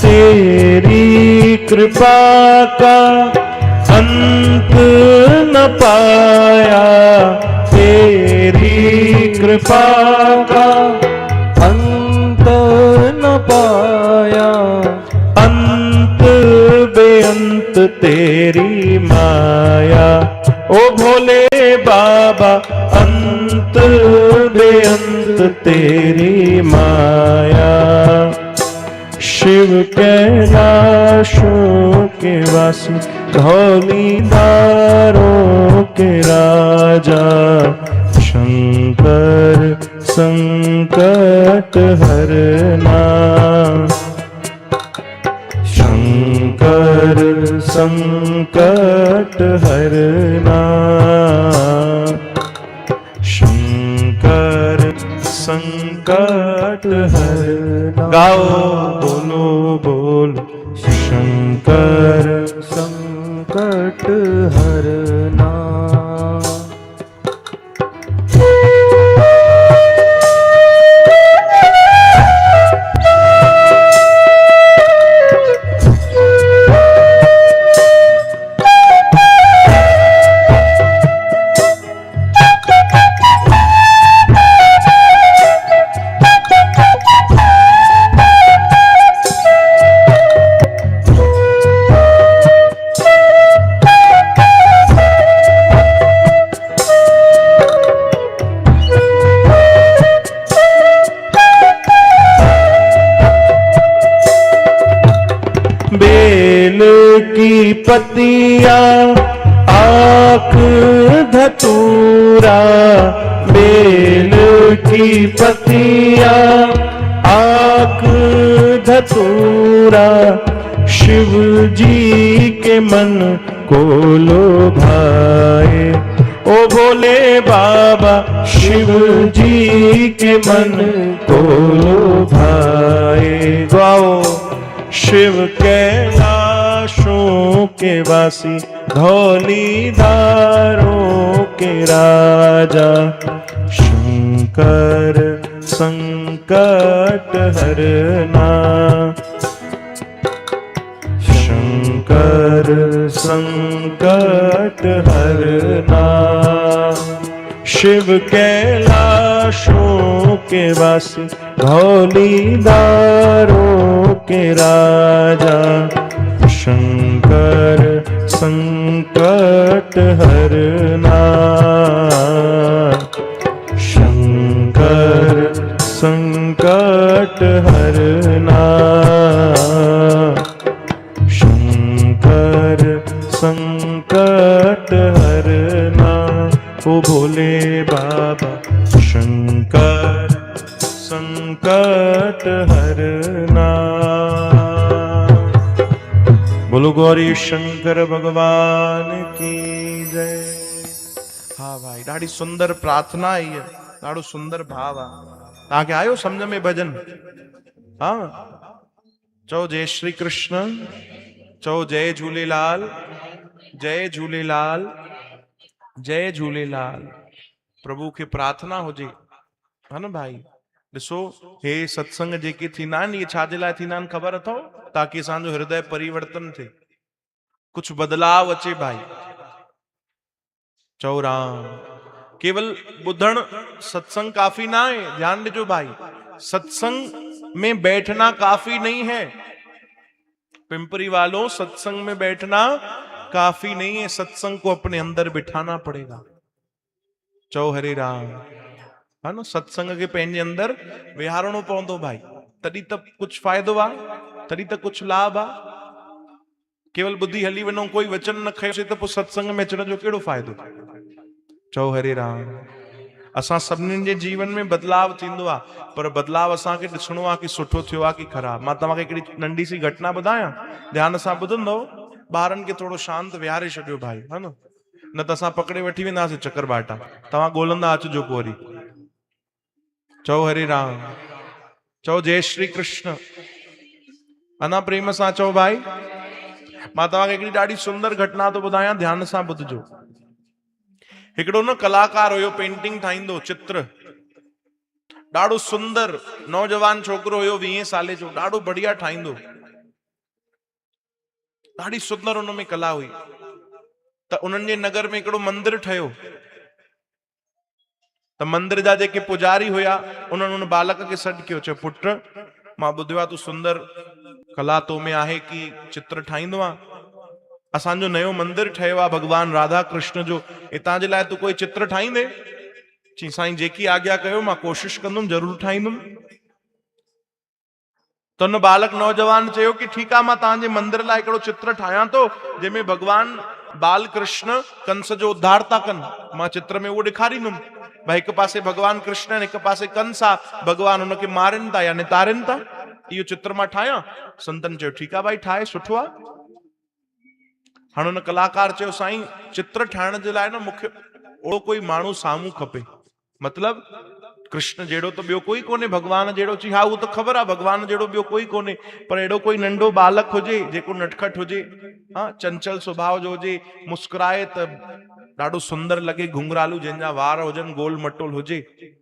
तेरी कृपा का अंत न पाया, तेरी कृपा का अंत न पाया, अंत बेअंत तेरी माया। ओ भोले बाबा अंत बेअंत तेरी माया। शिव कैलाशों के वासी, धौलीधारों के राजा, शंकर संकट हरना, शंकर संकट हरना, शंकर संकट हरना। गाओ बोलो बोलो शंकर संकट हरना। बेल की पतिया आँख धतूरा, बेल की पतिया आँख धतूरा, शिव जी के मन को लोभाए। ओ भोले बाबा शिव जी के मन को लोभाए। गाओ शिव कैलाशों के वासी, धौलीधारों के राजा, शंकर संकट हरना, शंकर संकट हरना। शिव कैलाशों के वासी, धौलीधारों के राजा, शंकर संकट हरना, शंकर संकट हरना, शंकर संकट हरना। ओ भोले बाबा शंकर संकट हरना। बोलो गौरी शंकर भगवान की जय। हाँ भाई ॾाढी सुंदर प्रार्थना आई है, ॾाढो सुंदर भाव आहे। तव्हांखे आयो सम्झ में भजन? हाँ चओ जय श्री कृष्ण, चओ जय झूलेलाल, जय झूलेलाल, जय झूलेलाल। प्रभु खे प्रार्थना हुजे, है न भाई। ॾिसो हे सत्संग जेके थींदा आहिनि, इहे छाजे लाइ थींदा आहिनि ख़बर अथव? ताकि असांजो हृदय परिवर्तन थिए, कुछ बदलाव अचे भाई। चओ राम। केवल ॿुधण सत्संग काफी ना है, ध्यान दीजो भाई। सत्संग में बैठना काफी नहीं है पिंपरी वालों, सत्संग में बैठना काफी नहीं है, सत्संग को अपने अंदर बिठाना पड़ेगा। चौ हरे राम। है न, सत्संग खे पंहिंजे अंदर विहारणो पवंदो भाई, तॾहिं त कुछ फ़ाइदो आहे, तॾहिं त कुछ लाभ आहे। केवल बुद्धि हली वञो, कोई वचन न खयोसीं त पोइ सत्संग में अचण जो कहिड़ो फ़ाइदो। चओ हरे राम। असां सभिनीनि जे जीवन में बदलाव थींदो आहे, पर बदलाव असांखे ॾिसणो आहे कि सुठो थियो आहे कि ख़राब। मां तव्हांखे हिकिड़ी नंढी सी घटना ॿुधायां, ध्यान सां ॿुधंदव। ॿारनि खे थोरो शांत विहारे छॾियो भाई, है न त असां पकड़े वठी वेंदासीं चक्कर बाटा, तव्हां ॻोल्हंदा अचिजो पोइ वरी। चओ हरे राम। चओ जय श्री कृष्ण। अञा प्रेम सां चओ भाई। मां तव्हांखे हिकिड़ी ॾाढी सुंदर घटना थो ॿुधायां, ध्यान सां ॿुधजो। हिकिड़ो न कलाकार हुयो, पेंटिंग ठाहींदो, चित्र, ॾाढो सुंदर नौजवान छोकिरो हुयो, 20 साले जो, ॾाढो बढ़िया ठाहींदो, ॾाढी सुंदर हुन में कला हुई। त उन्हनि जे नगर में हिकिड़ो मंदिर ठहियो, त मंदिर जा जेके पुजारी हुया उन्हनि उन बालक खे सॾु कयो, चयो पुट मां ॿुधियो आहे तूं सुंदर कला तो में आहे कि चित्र ठाहींदो आहे, असांजो नयो मंदिर ठहियो आहे भगवान राधा कृष्ण जो, हितां जे लाइ तूं कोई चित्र ठाहींदे? चई साईं जेकी आज्ञा कयो मां कोशिश कंदुमि, जरूर ठाहींदुमि। तो न बालक नौजवान चयो कि ठीक आहे, मां तव्हांजे मंदिर लाइ हिकिड़ो चित्र ठाहियां थो जंहिंमें भगवान बाल कृष्ण कंस जो उद्धार था कनि। मां चित्र में उहो ॾेखारींदुमि भाई, हिकु पासे भगवान कृष्ण हिकु पासे कंस आहे, भगवान हुनखे मारनि था या नितारनि था, इहो चित्र मां ठाहियां। संतन चयो ठीक आहे भाई, ठाहे, सुठो आहे। हाणे हुन कलाकार चयो साईं चित्र ठाहिण जे लाइ न मूंखे ओड़ो कोई माण्हू साम्हूं खपे, मतलब कृष्ण जहिड़ो त ॿियो कोई कोन्हे, भगवान जहिड़ो। चई हा उहो त ख़बर आहे, भगवान जहिड़ो ॿियो कोई कोन्हे, पर अहिड़ो कोई नंढो बालक हुजे जेको नटखट हुजे, हाँ चंचल स्वभाव जो हुजे, मुस्कुराए त ॾाढो सुंदर लगे, घुंघरालू जंहिंजा वार हुजनि, गोल मटोल हुजे,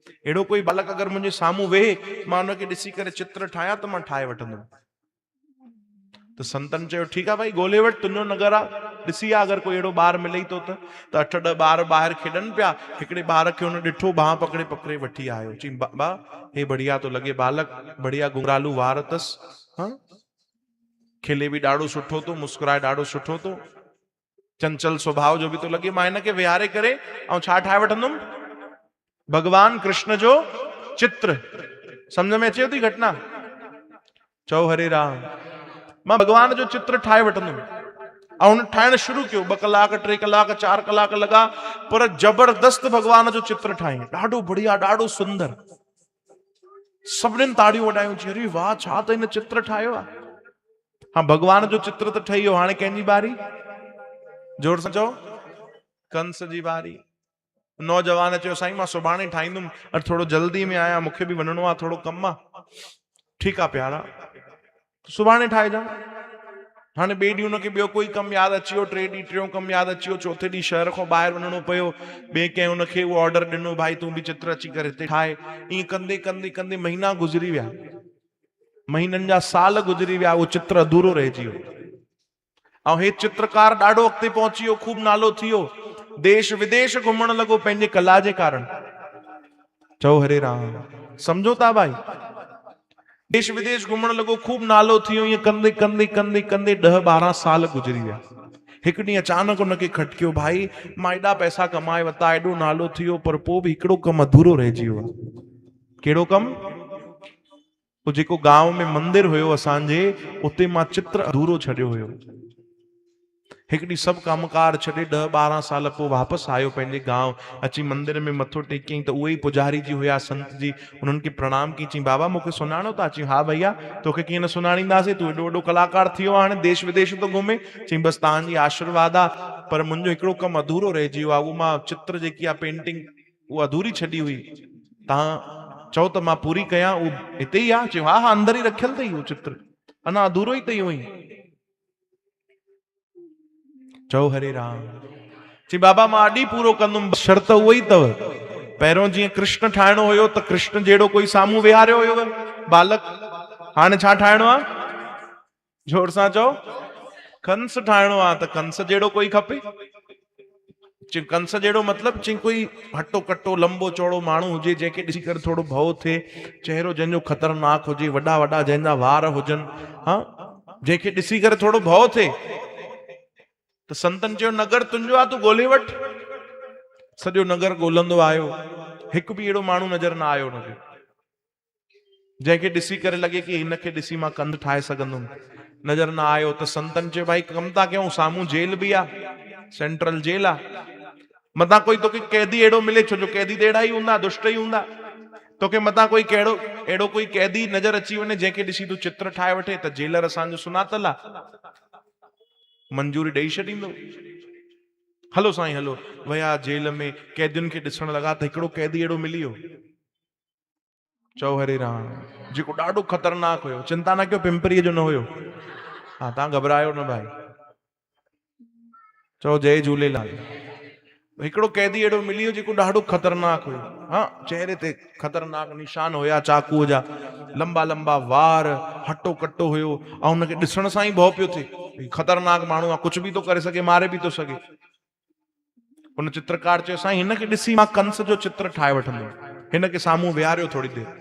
अहिड़ो कोई बालक अगर मुंहिंजे साम्हूं वेहे, मां हुनखे ॾिसी करे चित्र ठाहियां त मां ठाहे वठंदुमि। तो संतन चयो ठीक आहे भाई, ॻोल्हे वठ, तुंहिंजो नगर आहे, ॾिसी आहे अगर कोई अहिड़ो ॿार मिले थो त। 8-10 ॿार ॿाहिरि खेॾनि पिया, हिकिड़े ॿार खे हुन ॾिठो, बाह पकड़े पकड़े वठी आयो। चई बा हे बढ़िया तो लगे बालक, बढ़िया घुंघरालू वार अथसि, हाँ खिले बि ॾाढो सुठो तो, मुस्कुराए ॾाढो सुठो तो, चंचल स्वभाव जो बि तो लगे, मां हिनखे विहारे करे ऐं छा ठाहे वठंदुमि? भगवान कृष्ण जो चित्र। समझ में अचेव थी घटना? चओ हरे राम। मां भगवान जो चित्र ठाहे वठंदुमि, ऐं हुन ठाहिण शुरू कयो। 2 कलाक 3 कलाक 4 कलाक लॻा, पर जबरदस्त भगवान जो चित्र ठाही, ॾाढो बढ़िया, ॾाढो सुंदर। सभिनीनि ताड़ियूं वॼायूं, चई अरे वाह, छा त हिन चित्र ठाहियो आहे। हाँ भगवान जो चित्र त ठही वियो, हाणे कंहिंजी बारी? जोर सां चओ, कंस जी बारी। नौजवान चयो साईं मां सुभाणे ठाहींदुमि, अॼु थोरो जल्दी में आहियां, मूंखे बि वञिणो आहे, थोरो कमु आहे। ठीकु आहे प्यारा, सुभाणे ठाहिजां। हाणे ॿिए ॾींहुं हुनखे ॿियो कोई कमु यादि अची वियो, 3 ॾींहुं टियों कमु यादि अची वियो, चौथे ॾींहुं शहर खां ॿाहिरि वञिणो पियो, ॿिए कंहिं हुनखे उहो ऑर्डर ॾिनो भाई तूं बि चित्र अची करे हिते ठाहे। ईअं कंदे कंदे कंदे महीना गुज़री विया, महीननि जा साल गुज़री विया, उहो चित्र अधूरो रहिजी वियो। ऐं हे चित्रकार ॾाढो अॻिते पहुची वियो, खूब नालो थी वियो, देश विदेश घुमण लॻो पंहिंजे कला जे कारण। चओ हरे राम। समझो था भाई, देश विदेश घुमण लॻो, खूब नालो थी वियो। ईअं कंदे कंदे कंदे कंदे 10-12 साल गुज़री विया। हिकु ॾींहुं अचानक हुनखे खटकियो, भाई मां एॾा पैसा कमाए वरिता, एॾो नालो थी वियो, पर पोइ बि हिकिड़ो कमु अधूरो रहिजी वियो। कहिड़ो कमु? पोइ जेको गांव में मंदिर हुयो असांजे, उते मां चित्र अधूरो छॾियो हुयो। हिकु ॾींहुं सभु कमकार छॾे 10-12 साल पोइ वापसि आयो पंहिंजे गांव, अची मंदिर में मथो टेकियईं त उहे ई पुजारी जी हुया, संत जी। उन्हनि खे प्रणाम कई, चई बाबा मूंखे सुञाणो था? चई हा भैया, तोखे कीअं न सुञाणींदासीं, तूं एॾो वॾो कलाकार थी वियो, हाणे देश विदेश थो घुमे। चई बसि तव्हांजी आशीर्वाद आहे, पर मुंहिंजो हिकिड़ो कमु अधूरो रहिजी वियो आहे, उहो मां चित्र जेकी आहे पेंटिंग उहा अधूरी छॾी हुई, तव्हां चओ त मां पूरी कयां? उहो हिते ई आहे? चयो हा हा, अंदर ई रखियल अथई उहो चित्र, अञा अधूरो ई अथई हुई। चओ हरे राम। चई बाबा मां अॼु ई पूरो कंदुमि, शर्त उहो ई अथव, पहिरियों जीअं कृष्ण ठाहिणो हुयो त कृष्ण जहिड़ो कोई साम्हूं विहारियो हुयो बालक, हाणे छा ठाहिणो आहे? जोर सां चओ, कंस ठाहिणो आहे, त कंस जहिड़ो कोई खपे। चई कंस जहिड़ो मतलब? चई कोई हटो कटो लंबो चौड़ो माण्हू हुजे, जंहिंखे ॾिसी करे थोरो भउ थिए, चहिरो जंहिंजो ख़तरनाक हुजे, वॾा वॾा जंहिंजा वार हुजनि, हाँ जंहिंखे ॾिसी करे थोरो भउ थिए। त संतन चयो नगर तुंहिंजो आहे, तूं ॻोल्हे वठ। सॼो नगर ॻोल्हंदो आयो, हिकु बि अहिड़ो माण्हू नज़र न आयो हुनखे जंहिंखे ॾिसी करे लॻे कि हिनखे ॾिसी मां कंध ठाहे सघंदुमि, नज़र न आयो। त संतन चयो भाई कम था कयूं, साम्हूं जेल बि आहे, सेंट्रल जेल आहे, मतां कोई तोखे कैदी अहिड़ो मिले, छो जो कैदी त अहिड़ा ई हूंदा, दुष्ट ई हूंदा, तोखे मतां कोई कहिड़ो अहिड़ो कोई कैदी नज़र अची वञे जंहिंखे ॾिसी तूं चित्र ठाहे वठे, त जेलर असांजो सुञातल आहे, मंजूरी ॾेई छॾींदो। हलो साईं हलो, वया जेल में कैदियुनि खे ॾिसण लॻा त हिकिड़ो कैदी अहिड़ो मिली वियो, चओ हरे राम, जेको ॾाढो ख़तरनाक हुयो। चिंता न कयो, पिंपरीअ जो न हुयो, हा तव्हां घबरायो न भाई, चओ जय झूलेलाल। हिकिड़ो कैदी अहिड़ो मिली वियो जेको ॾाढो ख़तरनाक हुयो, हाँ चेहरे ते ख़तरनाक निशान हुया चाकूअ जा, लंबा लंबा वार, हटो कटो हुयो, ऐं हुनखे ॾिसण सां ई भउ पियो थिए, ख़तरनाक माण्हू आहे, कुझु बि थो करे सघे, मारे बि थो सघे। उन चित्रकार चयो साईं हिनखे ॾिसी मां कंस जो चित्र ठाहे वठंदुमि। हिनखे साम्हूं विहारियो, थोरी देरि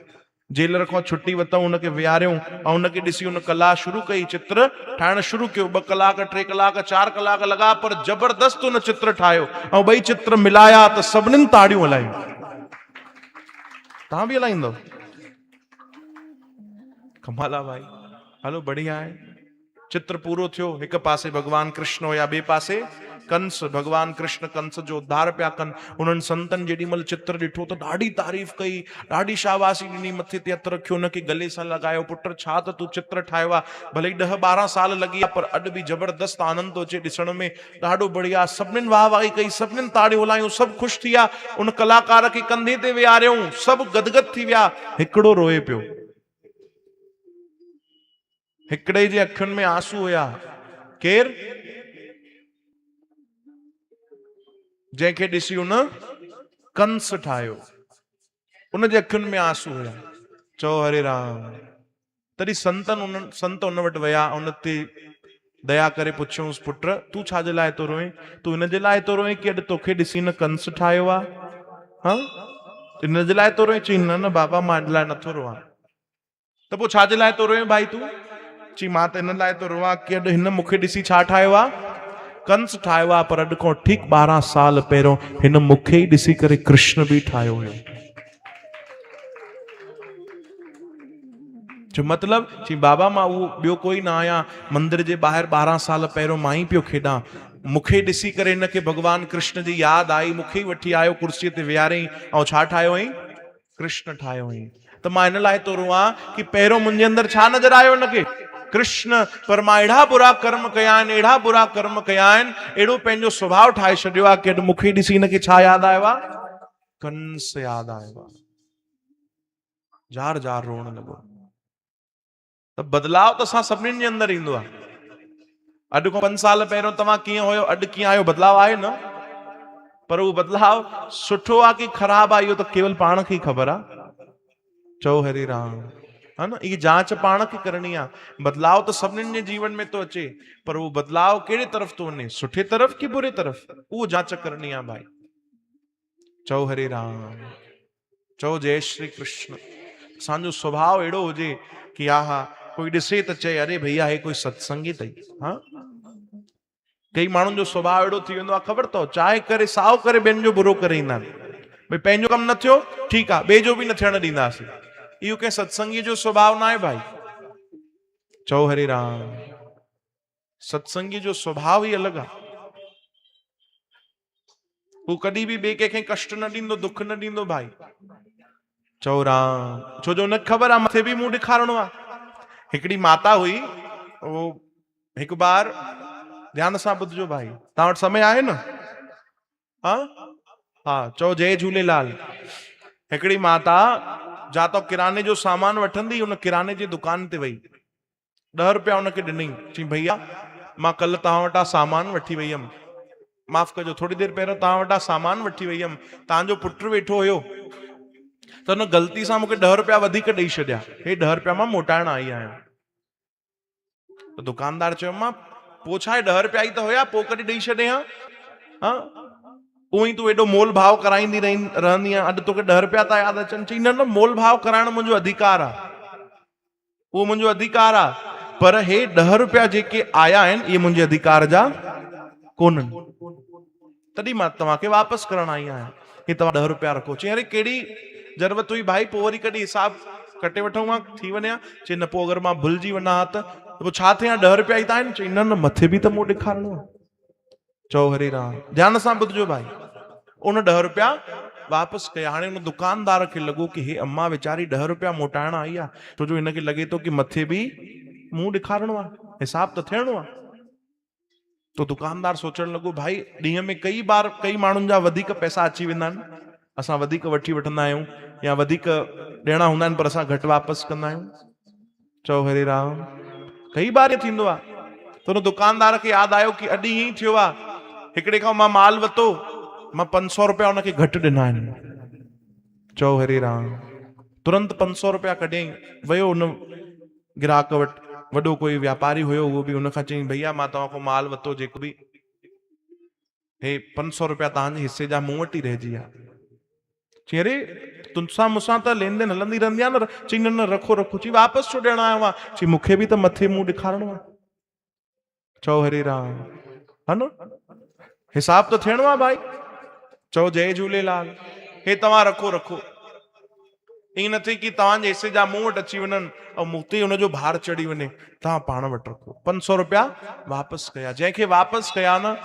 जेलर खां छुट्टी वरितऊं, हुनखे विहारियऊं ऐं हुनखे ॾिसी हुन कला शुरू कई, चित्र ठाहिण शुरू कयो। 2 कलाक 3 कलाक 4 कलाक लॻा, पर जबरदस्त हुन चित्र ठाहियो ऐं 2 चित्र मिलाया त सभिनीनि ताड़ियूं हलायूं। तव्हां बि हलाईंदव? कमाल आहे भाई, हलो बढ़िया आहे। चित्र पूरो थियो, हिकु पासे भगवान कृष्ण हुया, ॿिए पासे कंस। भगवान कृष्ण कंस जो उद्धार पिया कनि। उन्हनि संतनि जेॾी महिल चित्र ॾिठो त ॾाढी तारीफ़ कई, ॾाढी शाबाशी ॾिनी, मथे ते हथ रखियो, हुनखे गले सां लॻायो, पुट छा त तूं चित्र ठाहियो आहे, भले 10-12 साल लॻी आहे, पर अॼु बि जबरदस्त आनंद थो अचे ॾिसण में, ॾाढो बढ़िया। सभिनीनि वाह वाही कई, सभिनीनि ताड़ियूं हलायूं, सभु ख़ुशि थी विया। उन कलाकार खे कंधे ते विहारियऊं, सभु गदगद थी विया। हिकिड़ो रोए पियो, हिकिड़े जे अखियुनि में आंसू हुया। केर? जंहिंखे ॾिसी उन कंस ठाहियो, उन जे अखियुनि में आंसू हुया। चओ हरे राम। तॾहिं संत उन वटि विया, उन ते दया करे पुछियोसि, पुट तूं छाजे लाइ थो रोए? तूं हिन जे लाइ थो रोए कि अॼु तोखे ॾिसी न कंस ठाहियो आहे? हाँ, हिन जे लाइ थो रोए? चई न न बाबा, मां हिन लाइ नथो रोआं। त पोइ छाजे लाइ थो रोए भाई तूं? चई मां त हिन लाइ थो रोआं कि अॼु हिन मूंखे ॾिसी छा ठाहियो आहे? कंस ठाहियो आहे, पर अॼु खां ठीक 12 साल पहिरियों हिन मूंखे ई ॾिसी करे कृष्ण बि ठाहियो हुयो। जो मतलब चई बाबा मां उहो ॿियो कोई न आहियां, मंदिर जे ॿाहिरि 12 साल पहिरियों मां ई पियो खेॾां, मूंखे ॾिसी करे हिनखे भगवान कृष्ण जी यादि आई, मूंखे ई वठी आयो, कुर्सीअ ते विहारई ऐं छा ठाहियो हुई? कृष्ण ठाहियो हुई। त मां हिन लाइ थो रोआं कि पहिरियों मुंहिंजे अंदरि छा नज़र आयो हिनखे? कृष्ण। पर मां अहिड़ा बुरा कर्म कया आहिनि, अहिड़ा बुरा कर्म कया आहिनि, अहिड़ो पंहिंजो स्वभाव ठाहे छॾियो आहे कि मूंखे ॾिसी हिनखे छा यादि आयो आहे? कंस यादि आयो आहे। जार जार रोअण लॻो। त बदलाव त असां सभिनीनि जे अंदरि ईंदो आहे। अॼु खां 5 साल पहिरियों तव्हां कीअं हुयो, अॼु कीअं आहियो, बदलाव आहे न? पर उहो बदलाव सुठो आहे कि ख़राबु आहे, इहो त केवल पाण खे ई ख़बर आहे। चओ हरे राम, है न? ये जांच पाण खे करणी आहे। बदलाव तो सभिनीनि जे जीवन में तो अचे, पर वो बदलाव कहिड़े तरफ़ तो वञे, सुठे तरफ़ की बुरे तरफ़, वो जांच करणी आहे भाई। चओ हरे राम, चओ जय श्री कृष्ण। असांजो स्वभाव अहिड़ो हुजे कि आहा कोई ॾिसे त चए अरे भैया हे कोई सत्संगी अथई। हाँ, कई माण्हुनि जो स्वभाव अहिड़ो थी वेंदो आहे, ख़बर अथव, चाहे करे साओ करे ॿियनि जो बुरो करे ईंदा आहिनि। भई पंहिंजो कमु न थियो, ठीकु आहे, ॿिए जो बि न थियण ॾींदासीं। इहो कंहिं सत्संगी जो स्वभाव न आहे भाई। चओ हरे राम। सत्संगी जो स्वभाव ही अलॻि आहे। वो कॾहिं बि ॿिए कंहिंखे कष्ट न ॾींदो, दुख न ॾींदो भाई। चओ राम। छो जो उनखे ख़बर आहे मथे बि मुंहुं ॾेखारणो आहे। हिकिड़ी माता हुई, वो हिकु बार, ध्यान सां ॿुधजो भाई, तव्हां वटि समय आहे न? हाँ, चओ जय झूलेलाल। हिकिड़ी माता जातो किराने जो सामान वठंदी, उन किराने जी दुकान ते वई, 10 रुपया उनखे ॾिनई। चई भैया मां कल तव्हां वटां सामान वठी वई हुयमि, माफ़ कजो थोड़ी देर पहिरियों तव्हां वटां सामान वठी वई हुयमि, तव्हांजो पुटु वेठो हुयो त हुन ग़लती सां मूंखे 10 रुपया वधीक ॾेई छॾिया, हे 10 रुपया मां मोटाइण आई आहियां। त दुकानदार चयो मां पोइ छा आहे, 10 रुपया ई त हुया, पोइ कॾहिं ॾेई छॾे हा? उहो ई तूं एॾो मोल भाव कराईंदी रहंदी आहे, अॼु तोखे 10 रुपया था यादि अचनि। चई न न, मोल भाव कराइण मुंहिंजो अधिकार आहे, उहो मुंहिंजो अधिकार आहे, पर हे 10 रुपया जेके आया आहिनि इहे मुंहिंजे अधिकार जा कोन्हनि। तॾहिं मां तव्हांखे वापसि करण आई आहियां, ही तव्हां 10 रुपया रखो। चई अरे कहिड़ी ज़रूरत हुई भाई, पोइ वरी कॾहिं हिसाब कटे वठूं मां थी वञा। चई न पोइ अगरि मां भुलिजी वञा त पोइ छा थिए, 10 रुपया ई त आहिनि। चई न मथे बि त मूं ॾेखारिणो आहे। चओ हरे राम, ध्यान सां ॿुधजो भाई। उन 10 रुपया वापसि कया। हाणे उन दुकानदार खे लॻो कि हे अम्मा वेचारी 10 रुपया मोटाइण आई आहे, छो जो हिनखे लॻे थो कि मथे बि मूं ॾेखारिणो आहे, हिसाब त थियणो आहे। तो दुकानदार सोचण लॻो भाई ॾींहं में कई बार कई माण्हुनि जा वधीक पैसा अची वेंदा आहिनि, असां वधीक वठी वठंदा आहियूं या वधीक ॾियणा हूंदा आहिनि पर असां घटि वापसि कंदा आहियूं। चओ हरे राम, कई बार थींदो आहे। त उन दुकानदार खे यादि आयो कि अॼु ईअं ई थियो आहे, हिकिड़े खां मां माल वरितो, मां 500 रुपया उनखे घटि ॾिना आहिनि। चओ हरे राम, तुरंत 500 रुपया कढियईं, वियो उन ग्राहक वटि, वॾो कोई व्यापारी हुयो, उहो बि उनखां चई भैया मां तव्हां खां माल वरितो, जेको बि हे 500 रुपया तव्हांजे हिसे जा मूं वटि ई रहिजी विया। चई अरे तुंसां मूंसां त लेन देन हलंदी रहंदी आहे न। चई न रखो रखो। चई वापसि छो ॾियण आयो आहे? चई मूंखे बि त मथे मूं ॾेखारिणो आहे। चओ हरे राम, हा न, हिसाब त थियणो आहे भाई। चओ जय झूलेलाल, हे तव्हां रखो रखो। ईअं न थिए कि तव्हांजे हिसे जा मूं वटि अची वञनि ऐं मूं ते हुनजो भार चढ़ी वञे, तव्हां पाण वटि रखो। 500 रुपया वापसि कया। जंहिंखे वापसि कया न,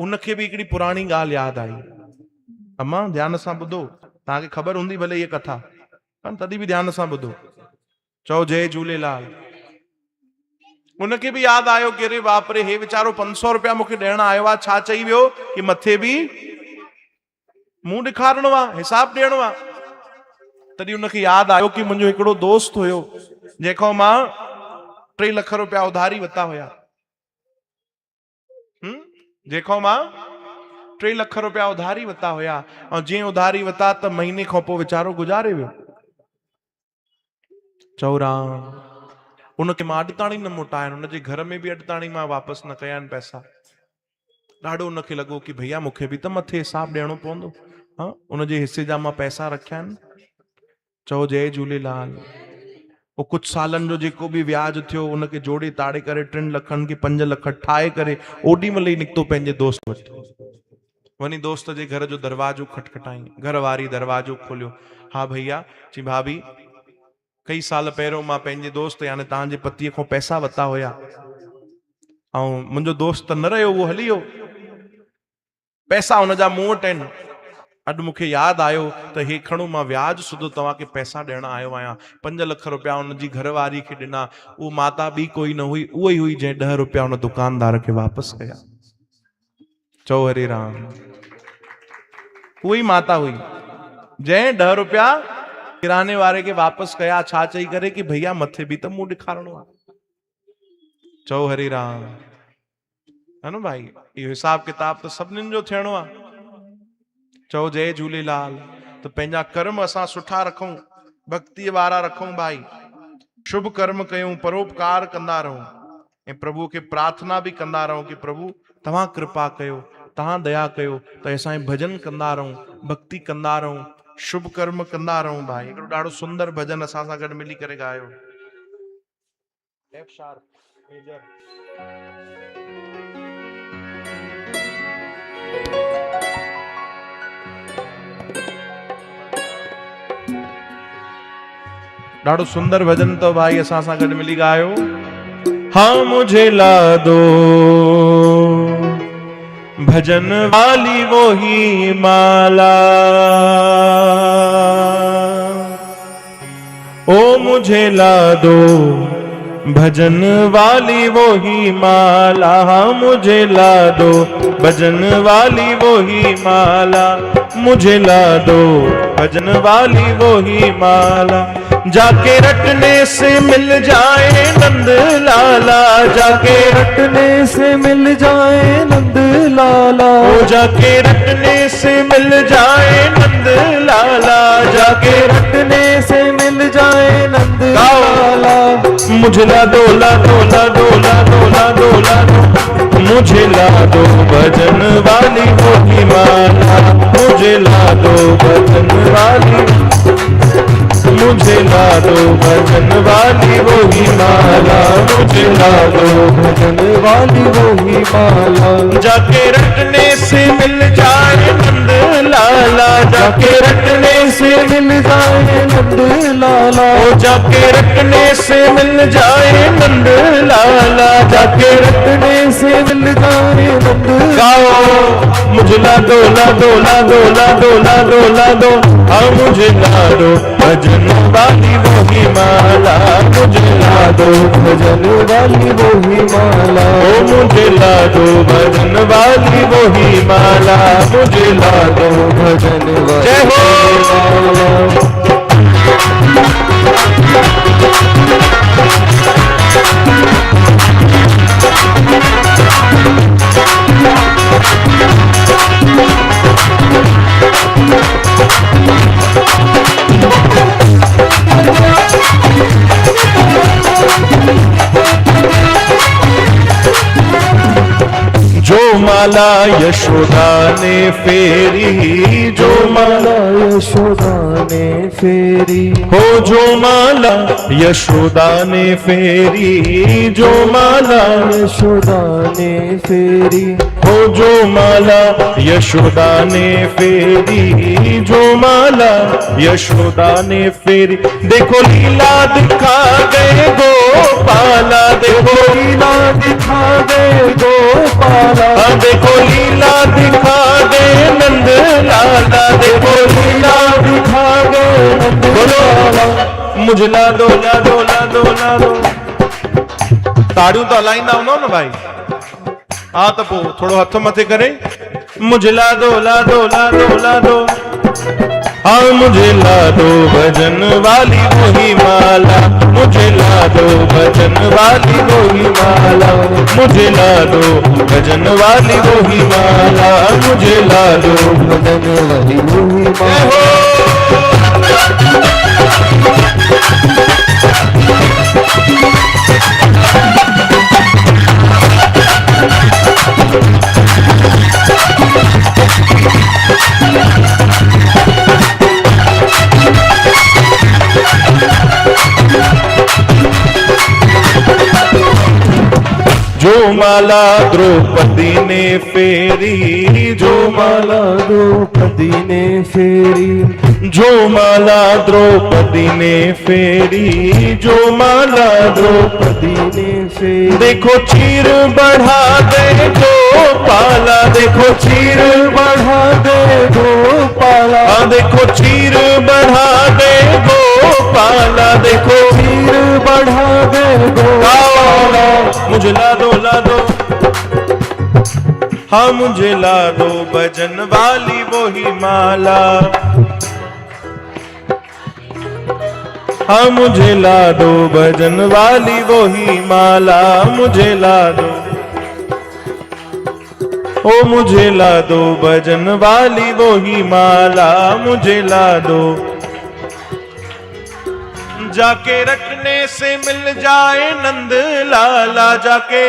उनखे बि हिकिड़ी पुराणी ॻाल्हि यादि आई। अम्मा ध्यान सां ॿुधो, तव्हांखे ख़बर हूंदी भले इहा कथा, पर तॾहिं बि ध्यान सां ॿुधो। चओ जय झूलेलाल। उनखे बि यादि आयो कि अरे बाप रे, हे वीचारो 500 रुपया मूंखे ॾियण आयो आहे, छा चई वियो कि मथे बि मूं ॾेखारिणो आहे, हिसाब ॾियणो आहे। तॾहिं उनखे यादि आयो कि मुंहिंजो हिकिड़ो दोस्त हुयो, जंहिंखां मां 3 लख रुपया उधारी वरिता हुया। जंहिंखां मां 3 लख रुपया उधारी वरिता हुया, ऐं जीअं उधारी वरिता त महीने खां पोइ वीचारो गुज़ारे वियो। चओ राम, उनखे मां अॼु ताणी न मोटाया, उनजे घर में बि अॼु ताणी मां वापसि न कया आहिनि पैसा। ॾाढो उनखे लॻो कि भैया मूंखे बि त मथे हिसाब ॾियणो पवंदो, हाँ उनजे हिसे जा मां पैसा रखिया आहिनि। चओ जय झूलेलाल। पोइ कुझु सालनि जो जेको बि व्याज थियो उनखे जोड़े ताड़े करे 3 लखनि खे 5 लख ठाहे करे ओॾी महिल ई निकितो पंहिंजे दोस्त वटि। वञी दोस्त जे घर जो दरवाजो खटखटाई, घर वारी दरवाजो खोलियो। हा भैया। चई भाभी कई साल पहिरियों मां पंहिंजे दोस्त यानी तव्हांजे पतीअ खां पैसा वरिता हुया, ऐं मुंहिंजो दोस्त न रहियो, उहो हली वियो, पैसा हुनजा मूं वटि आहिनि। अॼु मूंखे यादि आयो त हे खणो, मां व्याज सुधो तव्हांखे पैसा ॾियण आयो आहियां। 5 लख रुपया हुनजी घरवारी खे ॾिना। उहो माता ॿी कोई न हुई, उहा ई हुई जंहिं 10 रुपया हुन दुकानदार खे वापसि कया। चओ हरे राम, उहा ई माता हुई जंहिं 10 रुपया किराने वारे खे वापसि कया। छा चई करे कि भैया मथे बि त मूं ॾेखारिणो आहे। चओ हरे राम, है न भाई, इहो हिसाब किताब त सभिनीनि जो थियणो आहे। चओ जय झूलेलाल। त पंहिंजा कर्म असां सुठा रखूं, भक्तीअ वारा रखूं भाई, शुभ कर्म कयूं, परोपकार कंदा रहूं, ऐं प्रभु खे प्रार्थना बि कंदा रहूं कि प्रभु तव्हां कृपा कयो, तव्हां दया कयो त असां भजन कंदा रहूं, भक्ति कंदा रहूं, शुभ कर्म कंदा रहूं भाई। हिकिड़ो ॾाढो सुंदर भजन असां सां गॾु मिली करे ॻायो। F sharp major। ॾाढो सुंदर भजन तो भाई असां सां गॾु मिली ॻायो। हाँ मुझे ला दो भजन वाली वो ही माला, ओ मुझे ला दो भजन वाली वो ही माला, हाँ मुझे ला दो भजन वाली वो ही माला, मुझे ला दो भजन वाली वो ही माला। जाके रटने से मिल जाए नंद लाला, जाके रटने से मिल जाए नंद लाला, ओ जाके रटने से मिल जाए नंद लाला, जाके रटने से मिल जाए नंद लाला। मुझे ला दो ला दो ला दो ला दो ला दो ला दो, मुझे ला दो भजन वाली वो ही माला, मुझे ला दो भजन वाली, मुझे ला दो भजन वाली वही माला, मुझे ला दो भजन वाली वही माला। जाके रटने से मिल जाए नंद लाला, जाके रटने से मिल जाए नंद लाला, ओ जाके रटने से मिल जाए नंद लाला, जाके रटने से मिल जाए नंद। गाओ मुझे ला दो ला दो ला दो ला दो ला दो ला दो, हाँ मुझे ला दो भजन वाली वही माला, मुझे ला दो भजन वाली वही माला। ओ मुझे ला दो भजन वाली वही माला, मुझे ला दो भजन वाली जय हो। माला। जो माला यशोदा ने फेरी, जो माला यशोदा ने फेरी, हो जो माला यशोदा ने फेरी, जो माला यशोदा ने फेरी, हो जो माला यशोदा ने फेरी, जो माला यशोदा ने फेरी। देखो लीला दिखा गए गोपाला, देखो लीला दिखा गए गोपाला, देखो लीला दिखा गए नंद लाला, देखो लीला दिखा गए नंद लाला। मुझे ला दो ला दो ला दो ला दो। ताड़ियूं तो हलाईंदा हूंदव न भाई, हाँ तो पोइ थोड़ो हथ मथे करे मुझे ला दो ला दो ला दो ला दो, हाँ मुझे ला दो भजन वाली वही माला, मुझे ला दो भजन वाली वही माला, मुझे ला दो भजन वाली वही माला, मुझे ला दो भजन वाली वही माला। जो माला द्रौपदी ने फेरी, जो माला द्रौपदी ने फेरी, जो माला द्रौपदी ने फेरी, जो माला द्रौपदी ने फेरी। देखो चीर बढ़ा दे गोपाला, देखो चीर बढ़ा दे गोपाला, हाँ देखो चीर बढ़ा दे गोपाला, देखो चीर बढ़ा दे गोपाला। मुझे ला दो ला दो, हाँ मुझे ला दो भजन वाली वही माला, हाँ मुझे ला दो भजन वाली वही माला, मुझे ला दो, ओ मुझे ला दो भजन वाली वही माला, मुझे ला दो। जाके रटने से मिल जाए नंद लाला, जाके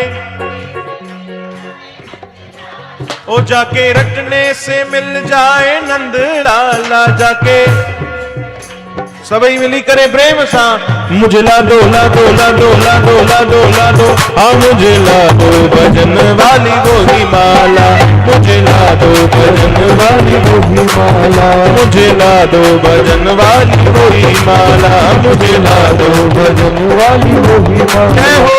ओ जाके रटने से मिल जाए नंद लाला, जाके सभी मिली करे प्रेम सा मुझे ला दो ला दो ला दो ला दो ला दो ला दो, हाँ मुझे ला दो भजन वाली वही माला, मुझे ला दो भजन वाली वही माला, मुझे ला दो भजन वाली वही माला, मुझे ला दो भजन वाली वही माला। जय हो।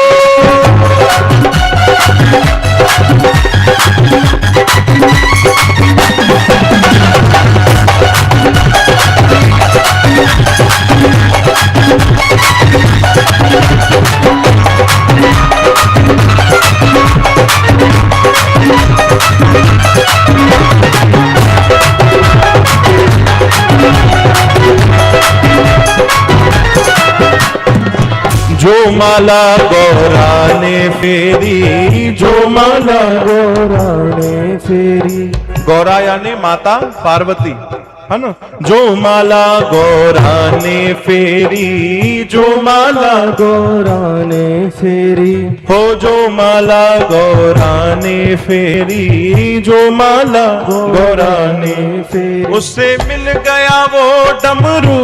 जो माला गौरा ने फेरी, जो माला गौरा ने फेरी, गौरा यानी माता पार्वती, है ना। जो माला गौरा ने फेरी, जो माला गौरा ने फेरी, हो, जो माला गौरा ने फेरी, जो माला गौरा ने फेरी, उससे मिल गया वो डमरू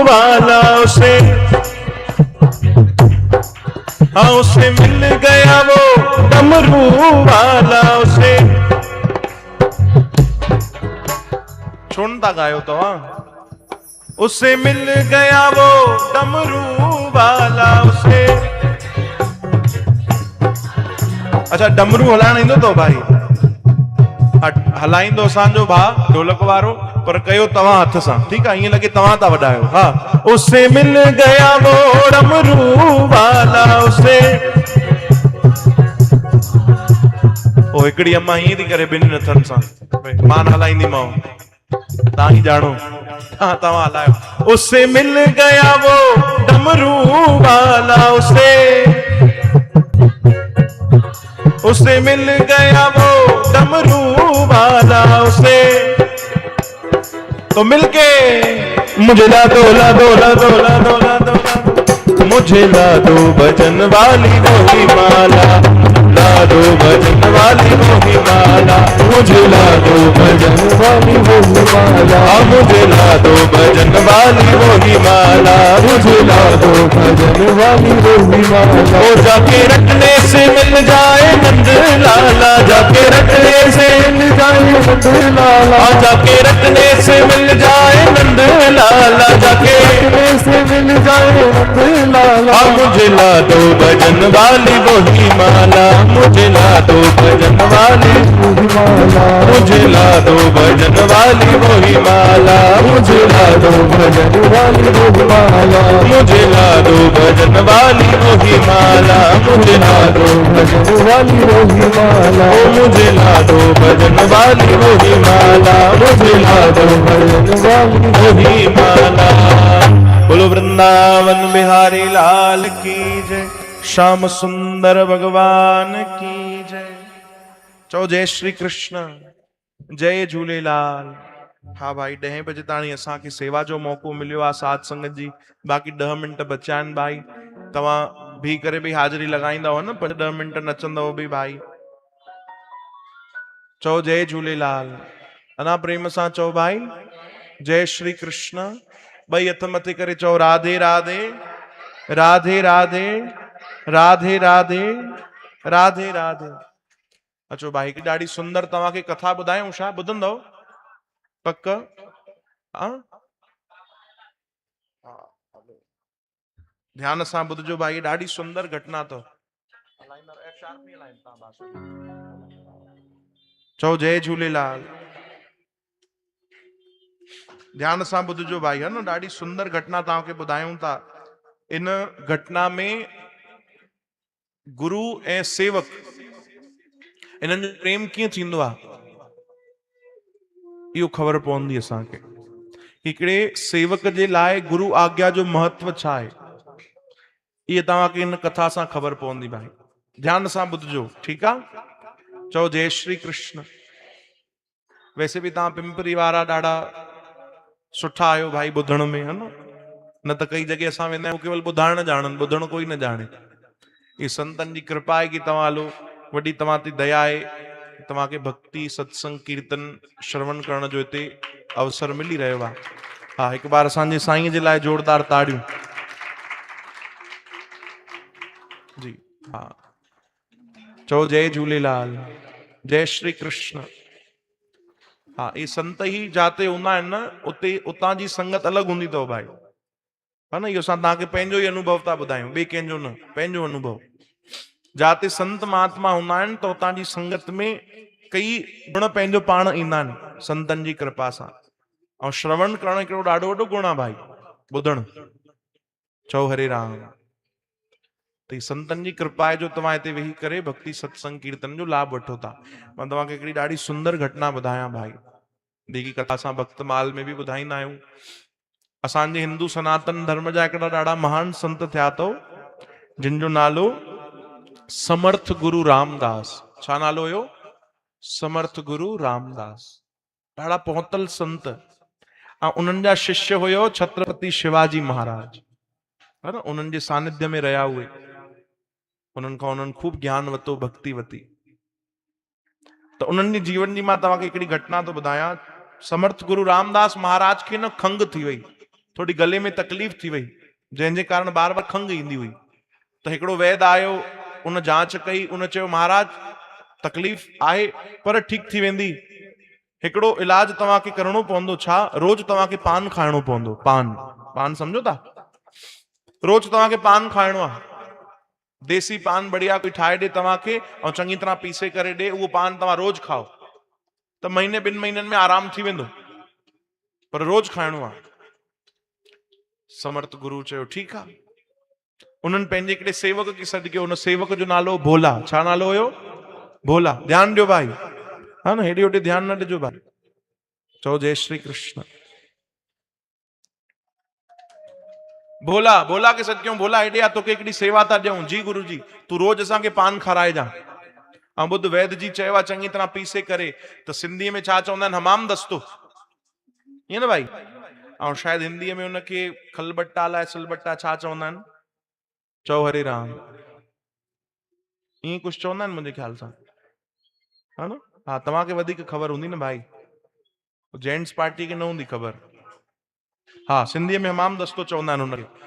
वाला, उसे, हाँ उसे मिल गया वो डमरू वाला, उसे छोड़ता गायो तो, हाँ उससे मिल गया वो डमरू वाला, उसे। अच्छा डमरू हलाइण ईंदो तो भाई, हलाईंदो असांजो भाउ ढोलक वारो, पर कयो तव्हां हथ सां, ठीकु आहे, ईअं लॻे तव्हां था वॼायो। हा, उससे मिल गया वो डमरू वाला, उसे। ओ हिकिड़ी अम्मा हीअं थी करे ॿिनि हथनि सां, मां न हलाईंदीमांव, तव्हां ही ॼाणो, तव्हां हलायो। उससे मिल गया वो डमरू वाला, उसे, उससे मिल गया वो डमरू वाला, उसे। तो मिलके मुझे ला दो, ला दो, ला दो, ला दो, ला दो, मुझे ला दो भजन वाली मोही माला, ला दो भजन वाली मोही माला, मुझे ला दो भजन वाली मोही माला, मुझे ला दो भजन वाली मोही माला, मुझे ला दो भजन वाली मोही माला। ओ जाके रटने से मिल जाए नंद लाला, जाके रटने से मिल जाए नंद लाला, जाके रटने से मिल जाए नंद लाला, जाके रटने से मिल जाए नंद लाला। मुझे ला दो भजन वाली मोही माला, मुझे ला दो भजन वाली मोही माला, मुझे ला दो भजन वाली मोही माला, मुझे ला दो भजन वाली मोही माला, मुझे ला दो भजन वाली मोही माला, मुझे ला दो भजन वाली मोही माला, मुझे ला दो भजन वाली मोही माला, मुझे ला दो भजन वाली मोही माला। बोलो वृंदावन बिहारी लाल की जय, श्याम सुंदर भगवान की जय। चओ जय श्री कृष्ण, जय झूलेलाल। हाँ भाई 10 बजे ताणी असांखे सेवा जो मौको मिलियो आहे साध संगत जी, बाक़ी 10 मिंट बचिया आहिनि भाई, तव्हां भी करे भी हाज़िरी लॻाईंदव न, 5-10 मिंट नचंदव भी भाई। चओ जय झूलेलाल, अना प्रेम सां चओ भाई जय श्री कृष्ण। 2 हथ मथे करे चओ राधे राधे, राधे राधे, राधे राधे, राधे राधे। अचो भाई हिकु ॾाढी सुंदर तव्हांखे कथा ॿुधायूं, छा ॿुधंदव पक? ध्यान सां ॿुधजो भाई, ॾाढी सुंदर घटना अथव। चओ जय झूलेलाल, ध्यान सां ॿुधजो भाई, है न, ॾाढी सुंदर घटना तव्हांखे ॿुधायूं था। इन घटना में गुरु ऐं सेवक इन्हनि जो प्रेम कीअं थींदो आहे इहो ख़बर पवंदी असांखे। हिकिड़े सेवक जे लाइ गुरु आज्ञा जो महत्व छा आहे, इहे तव्हांखे इन कथा सां ख़बर पवंदी भाई, ध्यान सां ॿुधजो, ठीकु आहे। चओ जय श्री कृष्ण। वैसे भी तव्हां पिंपरी वारा ॾाढा सुठा आहियो भाई ॿुधण में, है न त कई जॻह असां वेंदा आहियूं केवल ॿुधाइण ॼाणनि, ॿुधण कोई न ॼाणे। ये संतन जी कृपा आहे कि तव्हां हलो, वॾी तव्हां ते दया आहे, तव्हांखे भक्ति सत्संग कीर्तन श्रवण करण जो हिते अवसर मिली रहियो आहे। हा, हिकु बार असांजे साईं जे लाइ जोरदार ताड़ियूं जी। हा, चओ जय झूलेलाल, जय श्री कृष्ण। हाँ, ये संत ही जाते हूंदा आहिनि न, उते उतां जी संगत अलॻि हूंदी अथव भाई, है न। इहो असां तव्हांखे पंहिंजो ई अनुभव था ॿुधायूं, ॿिए कंहिंजो न, पंहिंजो अनुभव। जाते संत महात्मा हूंदा आहिनि त उतां जी संगत में कई गुण पंहिंजो पाण ईंदा आहिनि संतनि जी कृपा सां। ऐं श्रवण करणु हिकिड़ो ॾाढो वॾो गुण आहे भाई, ॿुधणु। चओ हरे राम। त संतनि जी कृपा आहे जो तव्हां हिते वेही करे भक्ति सत्संग कीर्तन जो लाभ वठो था। मां तव्हांखे हिकिड़ी ॾाढी सुंदर घटना ॿुधायां भाई, जेकी कथा असां भक्तमाल में बि ॿुधाईंदा आहियूं। असांजे हिंदू सनातन धर्म जा हिकिड़ा ॾाढा महान संत थिया अथव, जिन जो नालो समर्थ गुरु रामदास। छा नालो हुयो? समर्थ गुरु रामदास। ॾाढा पहुतल संत, ऐं उन्हनि जा शिष्य हुयो छत्रपति शिवाजी महाराज, है न। उन्हनि जे सानिध्य में रहिया हुए, उन्हनि खां उन्हनि खूब ज्ञान वरितो, भक्ति वरिती। त उन्हनि जे जीवन जी मां तव्हांखे हिकिड़ी घटना थो ॿुधायां। समर्थ गुरु रामदास महाराज खे न खंघि थी वई, थोड़ी गले में तकलीफ़ थी वई, जंहिंजे कारण बार बार खंघि ईंदी हुई। त हिकिड़ो वैद्य आयो, उन जांच कई, उन चयो महाराज तकलीफ़ आहे पर ठीक थी वेंदी, हिकिड़ो इलाज तव्हांखे करणो पवंदो। छा? रोज तव्हांखे पान खाइणो पवंदो। पान, पान सम्झो था? रोज तव्हांखे पान खाइणो आहे। देसी पान बढ़िया कोई ठाहे ॾे तव्हांखे ऐं चङी तरह पीसे करे ॾे, उहो पान तव्हां रोज खाओ त महीने 2 महीननि में आराम थी वेंदो, पर रोज खाइणो आहे। समर्थ गुरु चयो ठीकु आहे। उन्हनि पंहिंजे हिकिड़े सेवक खे सॾु कयो, उन सेवक जो नालो भोला। छा नालो हुयो? भोला। ध्यानु ॾियो भाई, हा न, हेॾे होॾे ध्यानु न ॾिजो भाई। चओ जय श्री कृष्ण। भोला, भोला खे सॾु कयूं, भोला हेॾे आ, तोखे हिकिड़ी सेवा था ॾियूं। जी गुरु जी, तूं रोज असांखे पान खाराइजां। ऐं ॿुध, वैद्य जी चयो आहे चङी तरह पीसे करे, त सिंधीअ में छा चवंदा आहिनि? हमाम दस्तो, ईअं न भाई। ऐं शायदि हिंदीअ में उनखे खलबट्टा अलाए सिलबट्टा छा चवंदा आहिनि? चओ हरे राम, ईअं कुझु चवंदा आहिनि मुंहिंजे ख्याल सां, हा न। हा, तव्हांखे वधीक ख़बर हूंदी न भाई, जेंट्स पार्टी खे न हूंदी ख़बर। हा, सिंधीअ में हमाम दस्तो चवंदा आहिनि हुनखे।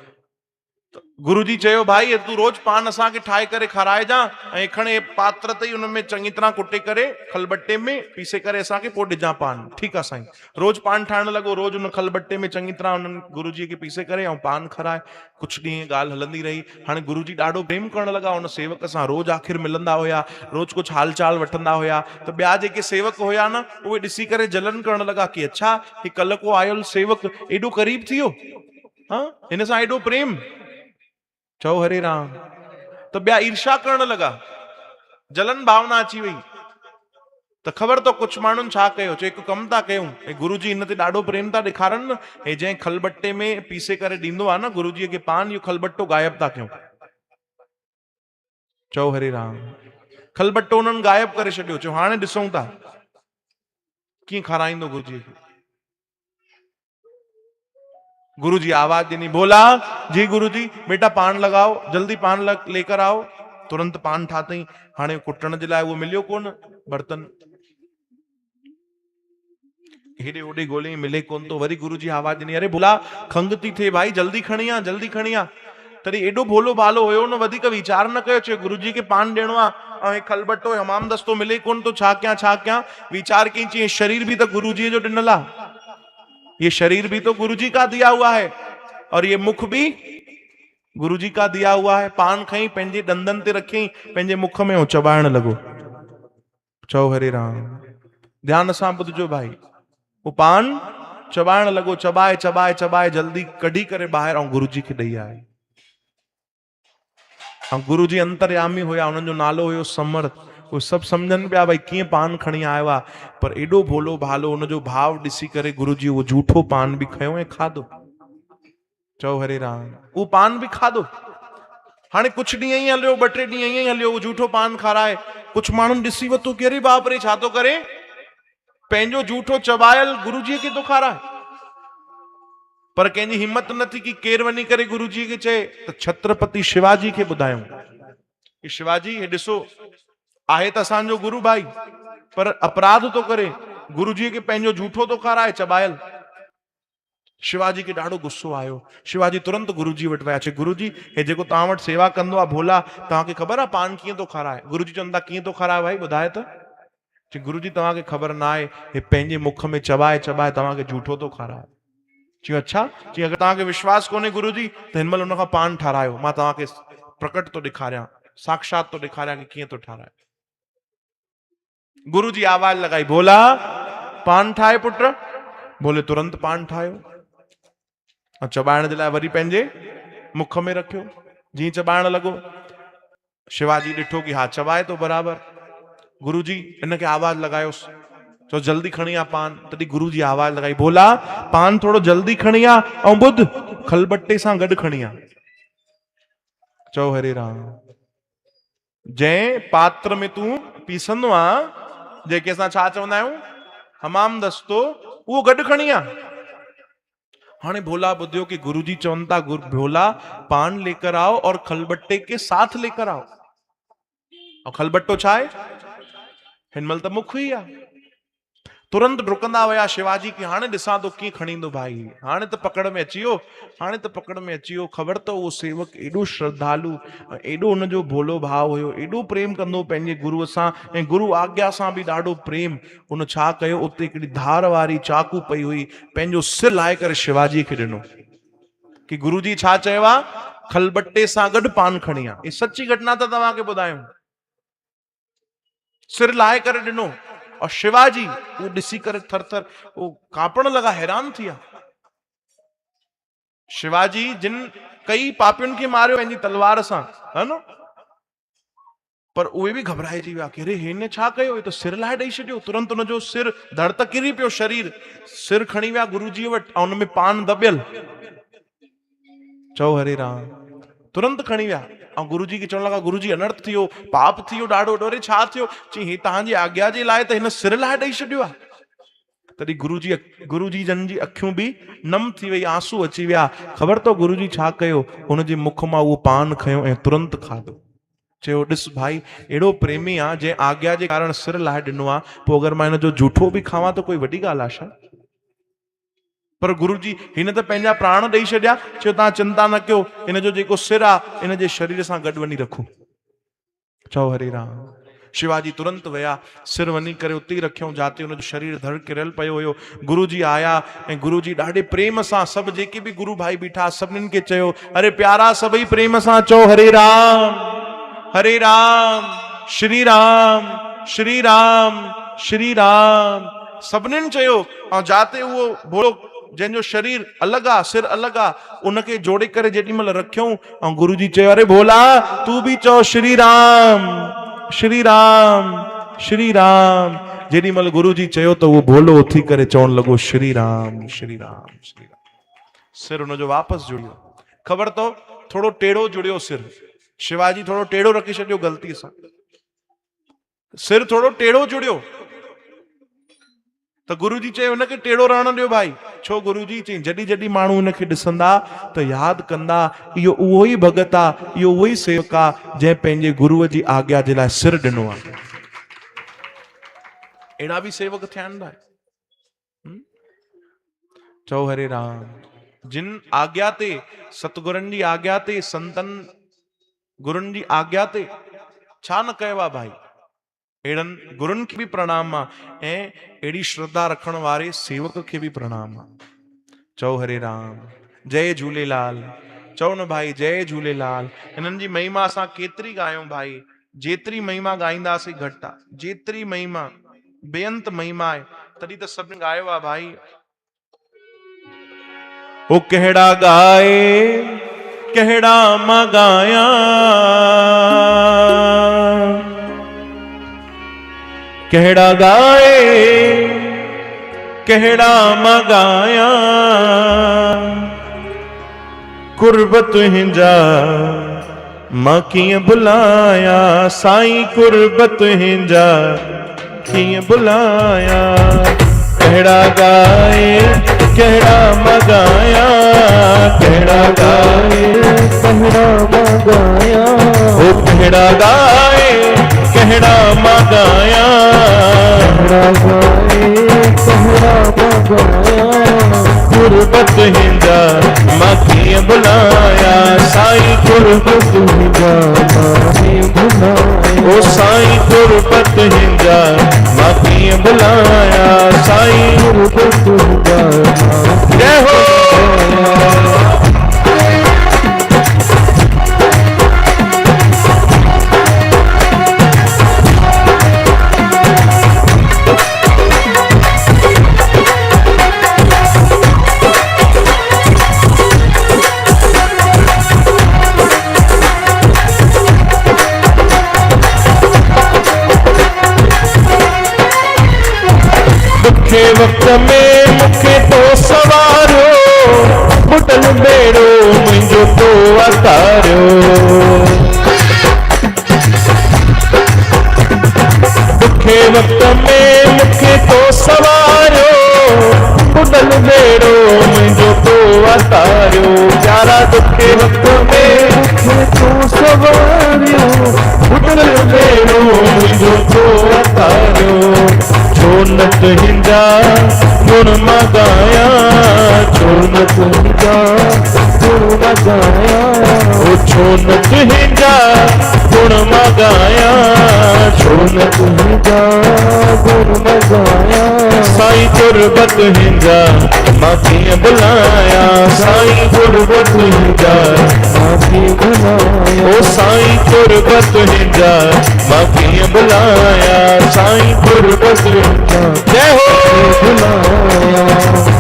गुरु जी चयो भाई तूं रोज पान असांखे ठाहे करे खाराइजां, ऐं खणे पात्र ते हुन में चङी तरह कुटे करे खलबट्टे में पीसे करे असांखे पोइ ॾिजां पान। ठीकु आहे साईं। रोज पान ठाहिण लॻो, रोज हुन खलबट्टे में चङी तरह हुननि गुरु जी खे पीसे करे ऐं पान खाराए। कुझु ॾींहं ॻाल्हि हलंदी रही। हाणे गुरु जी ॾाढो प्रेम करण लॻा हुन सेवक सां, रोज आख़िर मिलंदा हुया, रोज कुझु हाल चाल वठंदा हुया। त ॿिया जेके सेवक हुया न, उहे ॾिसी करे जलन करण लॻा कि अच्छा, ही कल्ह को आयल सेवक एॾो करीब थी वियो, हा, हिन सां एॾो प्रेम। चओ हरे राम। त ॿिया ईर्षा करण लॻा, जलन भावना अची वई। त ख़बर तो कुछ माण्हुनि छा कयो, चयो हिकु कमु था कयूं, गुरु जी हिन ते ॾाढो प्रेम था ॾेखारनि न, हे जंहिं खलबट्टे में पीसे करे ॾींदो आहे न गुरु जी खे पान, इहो खलबट्टो गायब था कयूं। चओ हरे राम। खलबट्टो उन्हनि गायब करे छॾियो। चयो हाणे ॾिसूं था कीअं खाराईंदो गुरु जी खे। गुरु जी आवाज ॾिनी, बोला जी गुरु जी, बेटा पान लगाओ, जल्दी पान लेकर आओ। तुरंत पान ठातई। हाणे कुटण जे लाइ उहो मिलियो कोन बर्तन, हेॾे होॾे ॻोल्हे मिले कोन थो। वरी गुरु जी आवाज ॾिनी, अरे बोला खंघि थी थिए भाई, जल्दी खणी आ, जल्दी खणी आ। तॾहिं एॾो भोलो भालो हुयो न, वधीक वीचार न कयो। चयो गुरु जी खे पान ॾियणो आहे ऐं खलबट्टो हमाम दस्तो मिले कोन थो, छा कयां छा कयां। वीचार कई, चई शरीर भी तो गुरु जी जो ॾिनल आहे, ये शरीर भी तो गुरु जी का दिया हुआ है, और ये मुख भी गुरु जी का दिया हुआ है। पान खई, पंहिंजे ॾंदनि ते रखी, पंहिंजे मुख में चबाइण लॻो। चओ हरे राम। ध्यान सां ॿुधजो भाई। वो पान चबाइण लॻो, चबाए चबाए चबाए जल्दी कढी करे ॿाहिरि ऐं गुरु जी खे ॾेई आए। ऐं गुरु जी अंतर्यामी हुया, हुननि जो नालो हुयो समर्थ। उहे सभु सम्झनि पिया भई कीअं पान खणी आयो आहे, पर एॾो भोलो भालो, हुनजो भाव ॾिसी करे गुरु जी उहो झूठो पान बि खयो ऐं खाधो। चओ हरे राम। उहो पान बि खाधो। हाणे कुझु ॾींहं ई हलियो, 2-3 ॾींहं ईअं ई हलियो, उहो झूठो पान खाराए। कुझु माण्हुनि ॾिसी वरितो कि अरे बाप रे, छा थो करे, पंहिंजो झूठो चबायल गुरु जी खे थो खाराए। पर कंहिंजी हिम्मत न थी कि केरु वञी करे गुरु जी खे चए। त छत्रपति शिवाजी खे ॿुधायूं कि शिवाजी हे ॾिसो, आहे त असांजो गुरु भाई, पर अपराध थो करे, गुरु जी खे पंहिंजो झूठो थो खाराए चबायल। शिवाजी खे ॾाढो गुस्सो आयो। शिवाजी तुरंत गुरु जी वटि विया। चए गुरु जी, हे जेको तव्हां वटि सेवा कंदो आहे भोला, तव्हांखे ख़बर आहे पान कीअं थो खाराए? गुरु जी चवंदा कीअं थो खाराए भाई, ॿुधाए त। चए गुरु जी तव्हांखे ख़बर न आहे, हे पंहिंजे मुख में चबाए चबाए तव्हांखे झूठो थो खाराए। चयो अच्छा। चई अगरि तव्हांखे विश्वास कोन्हे गुरु जी, त हिन महिल हुन खां पान ठारायो, मां तव्हांखे प्रकट थो ॾेखारियां, साक्षात थो ॾेखारियां कि कीअं थो ठाराए। गुरु जी आवाज लॻाई, भोला पान ठाहे पुट। बोले तुरंत पान ठाहियो ऐं चबाइण जे लाइ वरी पंहिंजे मुख में रखियो। जीअं चबाइण लॻो, शिवाजी ॾिठो कि हा चबाए थो बराबर। गुरु जी हिनखे आवाज लॻायोसि, चो जल्दी खणी आ पान। तॾहिं गुरु जी आवाज लॻाई, भोला पान थोरो जल्दी खणी आ, ऐं ॿुध खलबट्टे सां गॾु खणी आ। चओ हरे राम। जंहिं पात्र में तूं पीसंदो आ, जंहिंखे असां छा चवंदा आहियूं, हमाम दस्तो वो गड खणी आ। हाणे भोला बुधियो कि गुरुजी चवन था भोला पान लेकर आओ और खलबट्टे के साथ लेकर आओ। और खलबट्टो छा है? हिनमल त मुख ही आ। तुरंत डुकंदा वया शिवाजी की हाणे ॾिसां तो कीअं खणींदो भाई, हाणे त पकड़ में अची वियो, हाणे त पकड़ में अची वियो। ख़बर त उहो सेवक एॾो श्रद्धालु, एॾो हुनजो भोलो भाव हुयो, एॾो प्रेम कंदो पंहिंजे गुरुअ सां, ऐं गुरु आज्ञा सां बि ॾाढो प्रेम। उन छा कयो, उते हिकिड़ी धार वारी चाकू पई हुई, पंहिंजो सिर लाहे करे शिवाजी खे ॾिनो कि गुरुजी छा चयो आहे, खलबट्टे सां गॾु पान खणी आ। ये सच्ची घटना त तव्हांखे ॿुधायूं। सिर लाहे करे ॾिनो और शिवाजी वो ॾिसी करे थर थर वो कांपण लगा, हैरान थिया। शिवाजी जिन कई पापियुनि खे मारियो पंहिंजी तलवार सां, है न, पर उहे बि घबराइजी विया कि अरे हिन छा कयो, हे त सिर लाहे ॾेई छॾियो। तुरंत उनजो सिर धड़ त किरी पियो, शरीर सिर खणी विया गुरुजी वटि, ऐं उनमें पान दबियल। चओ हरे राम। तुरंत खणी विया ऐं गुरुजी खे चवण लगा, गुरुजी अनर्थ थियो, पाप थियो ॾाढो। डोरे छा थियो? चई हे तव्हांजी आज्ञा जे लाइ त हिन सिर लाहे ॾेई छॾियो आहे। तॾहिं गुरुजी जन जी अखियूं बि नम थी वई, आंसू अची विया। ख़बर तो गुरुजी छा कयो? हुनजे मुख मां उहो पान खयो ऐं तुरंत खाधो। चयो ॾिस भाई, एॾो प्रेमी आहे, जंहिं आज्ञा जे कारण सिर लाहे ॾिनो आहे, पोइ अगरि मां हिन जो झूठो बि खावां त कोई वॾी ॻाल्हि आहे छा? पर गुरुजी हिन त पंहिंजा प्राण ॾेई छॾिया। चयो तव्हां चिंता न कयो, हिन जो जेको सिर आहे इन जे शरीर सां गॾु वञी रखो। चओ हरे राम। शिवाजी तुरंत विया, सिर वञी करे उते ई रखियऊं जाते हुनजो शरीर धड़ किरियल पियो हुयो। गुरुजी आया ऐं गुरुजी ॾाढे प्रेम सां सभु जेके बि गुरु भाई बीठा सभिनीनि खे चयो, अरे प्यारा सभई प्रेम सां चओ हरे राम, हरे राम, श्री राम, श्री राम, श्री राम। सभिनीनि चयो। ऐं जाते उहो भोलो जंहिंजो शरीर अलॻि आहे, सिर अलॻि आहे, उनखे जोड़े करे जेॾी महिल रखियऊं ऐं गुरुजी चयो, अरे भोला तू बि चओ श्री राम, श्री राम, श्री राम। जेॾी महिल गुरुजी चयो त उहो भोलो उथी करे चवण लॻो श्री राम, श्री राम, श्री राम। सिर हुनजो वापसि जुड़ियो। ख़बर तो थोड़ो टेढ़ो जुड़ियो सिर। शिवाजी थोड़ो टेढ़ो रखी छॾियो ग़लती सां, सिर थोड़ो टेढ़ो जुड़ियो। त गुरुजी चयो हुनखे टेढ़ो रहण ॾियो भाई। छो? गुरुजी चई जॾहिं जॾहिं माण्हू हुनखे ॾिसंदा त यादि कंदा इहो उहो ई भगत आहे, इहो उहो ई सेवक आहे जंहिं पंहिंजे गुरुअ जी आज्ञा जे लाइ सिर ॾिनो आहे। अहिड़ा बि सेवक थिया आहिनि भाई। चओ हरे राम। जिन आज्ञा ते, सतगुरनि जी आज्ञा ते, संतन गुरुनि जी आज्ञा ते छा न कयो आहे भाई। अहिड़नि गुरुनि खे बि प्रणाम आहे ऐं अहिड़ी श्रद्धा रखण वारे सेवक खे बि प्रणाम आहे। चओ हरे राम। जय झूलेलाल। चओ न भाई जय झूलेलाल। हिननि जी महिमा असां केतिरी ॻायूं भाई, जेतिरी महिमा ॻाईंदासीं घटि आहे। जेतिरी महिमा, बेअंत महिमा आहे, तॾहिं त सभिनी ॻायो आहे भाई। ओ कहिड़ा गाए कहिड़ा मां गाया, कहिड़ा गाए कहिड़ा मां गाया, कुर्ब तुंहिंजा मां कीअं भुलाया, साईं कुर्ब तुंहिंजा कीअं भुलाया। कहिड़ा गाए कहिड़ा मां गाया, कहिड़ा गाए कहिड़ा मां गाया, ओ कहिड़ा गाए कहिड़ा मां गाया, कहिड़ा गाए कहिड़ा मां गाया, कुर्ब तुंहिंजा मां कीअं भुलाया, साईं कुर्ब तुंहिंजा मां कीअं भुलाया, ओ साईं कुर्ब तुंहिंजा मां कीअं भुलाया, साईं कुर्ब तुंहिंजा। जय हो। वक्त में मुखे तो सवारियो, बुटल बेड़ो मुंहिंजो तो अतारियो, दुखे वक्त में मुखे तो सवारियो, बुडल बेड़ो मुझो तो अतारियो प्यारा दुखे वक्त में तो सवारियो बुडल बेड़ो मुझो तो अतारियो छोनत हिंदा गुण मगाया छोनत हिंदा गुण मगाया ओ छोनत हिंदा गुण मगाया छोनत हिंदा गुण मगाया साईं गुरबत हिंदा माफी बुलाया साईं गुरबत हिंदा माफी बुलाया ओ साईं गुरबत हिंदा माफी बुलाया साईं गुरबत हिंदा जय हो बुलाया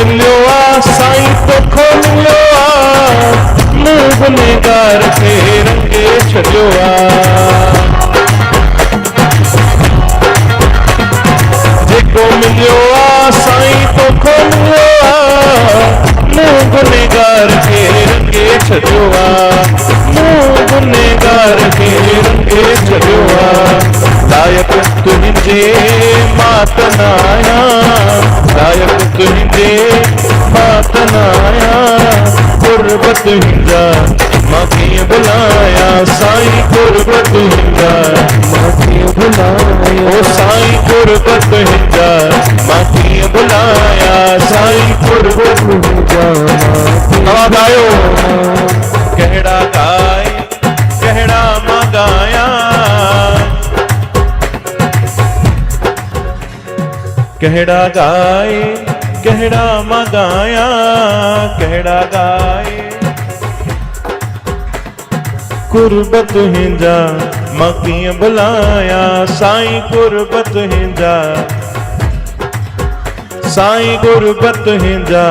मिलो आ साईं तोखो मिलो आ मुंह गुनेगार के रंगे छॾियो आ जेको मिलियो आ साईं तोखो मिलियो आ मुंह गुनेगार के रंगे छॾियो आ मुंह गुनेगार के रंगे छॾियो आ लायक तुंहिंजे मात न आहियां लायक तुंहिंजे मात न आहियां गुरबत हिंदा मां कीअं बुलाया साईं गुरबत हिंदा मां कीअं बुलाया ओ साईं गुरबत हिंदा मां कीअं बुलाया साईं गुरबत हिंदा आवाज़ आयो कहिड़ा गाए कहिड़ा मां गाया कहिड़ा गाए कहिड़ा मां गाया कहिड़ा गाए गुरबत हिंदा मां कीअं बुलाया साईं गुरबत हिंदा साईं गुरबत हिंदा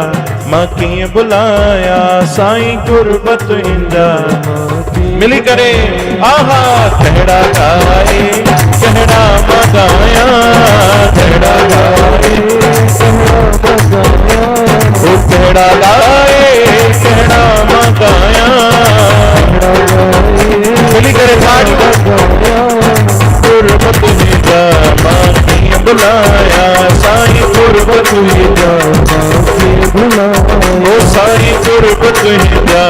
मां कीअं बुलाया साईं गुरबत हिंदा मिली करे आहा कहिड़ा गाए कहिड़ा मां गाया कहिड़ा गाए कहिड़ा गाए कहिड़ा मां गाया मिली करे गुरबत हिंदा मां कीअं बुलाया साईं गुरबत हिंदा ओ साईं गुरबत हिंदा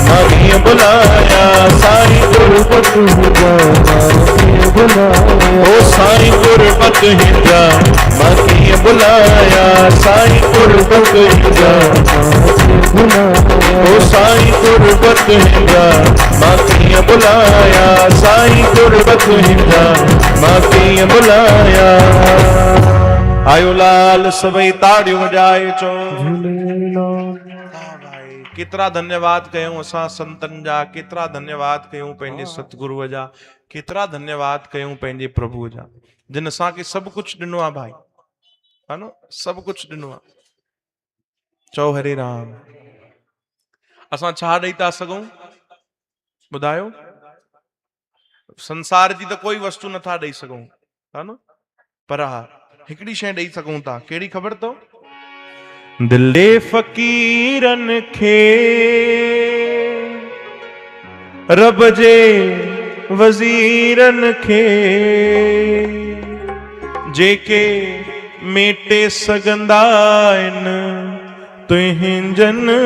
मां कीअं बुलाया साईं गुरबत हिंदा ओ साईं गुरबत हिंदा मां कीअं बुलाया साईं गुरबत हिंदा ओ साईं गुरबत हिंदा मां कीअं बुलाया साईं गुरबत हिंदा मां कीअं बुलाया आयो लाल सभई ताड़ियूं वॼाए चो भाई केतिरा धन्यवाद कयूं असां संतन जा केतिरा धन्यवाद कयूं पंहिंजे सतगुरुअ जा केतिरा धन्यवाद कयूं पंहिंजे प्रभु जा जिन असांखे सभु कुझु ॾिनो आहे भाई है न सभु कुझु ॾिनो आहे चओ हरे राम असां छा ॾेई था सघूं ॿुधायो संसार जी त कोई वस्तु नथा ॾेई सघूं है न पर हा हिकिड़ी शइ ॾेई सघूं था कहिड़ी ख़बर अथव दिले फ़कीरन खे रब जे वज़ीरन खे जेके मेटे सघंदा आहिनि तुंहिंजनि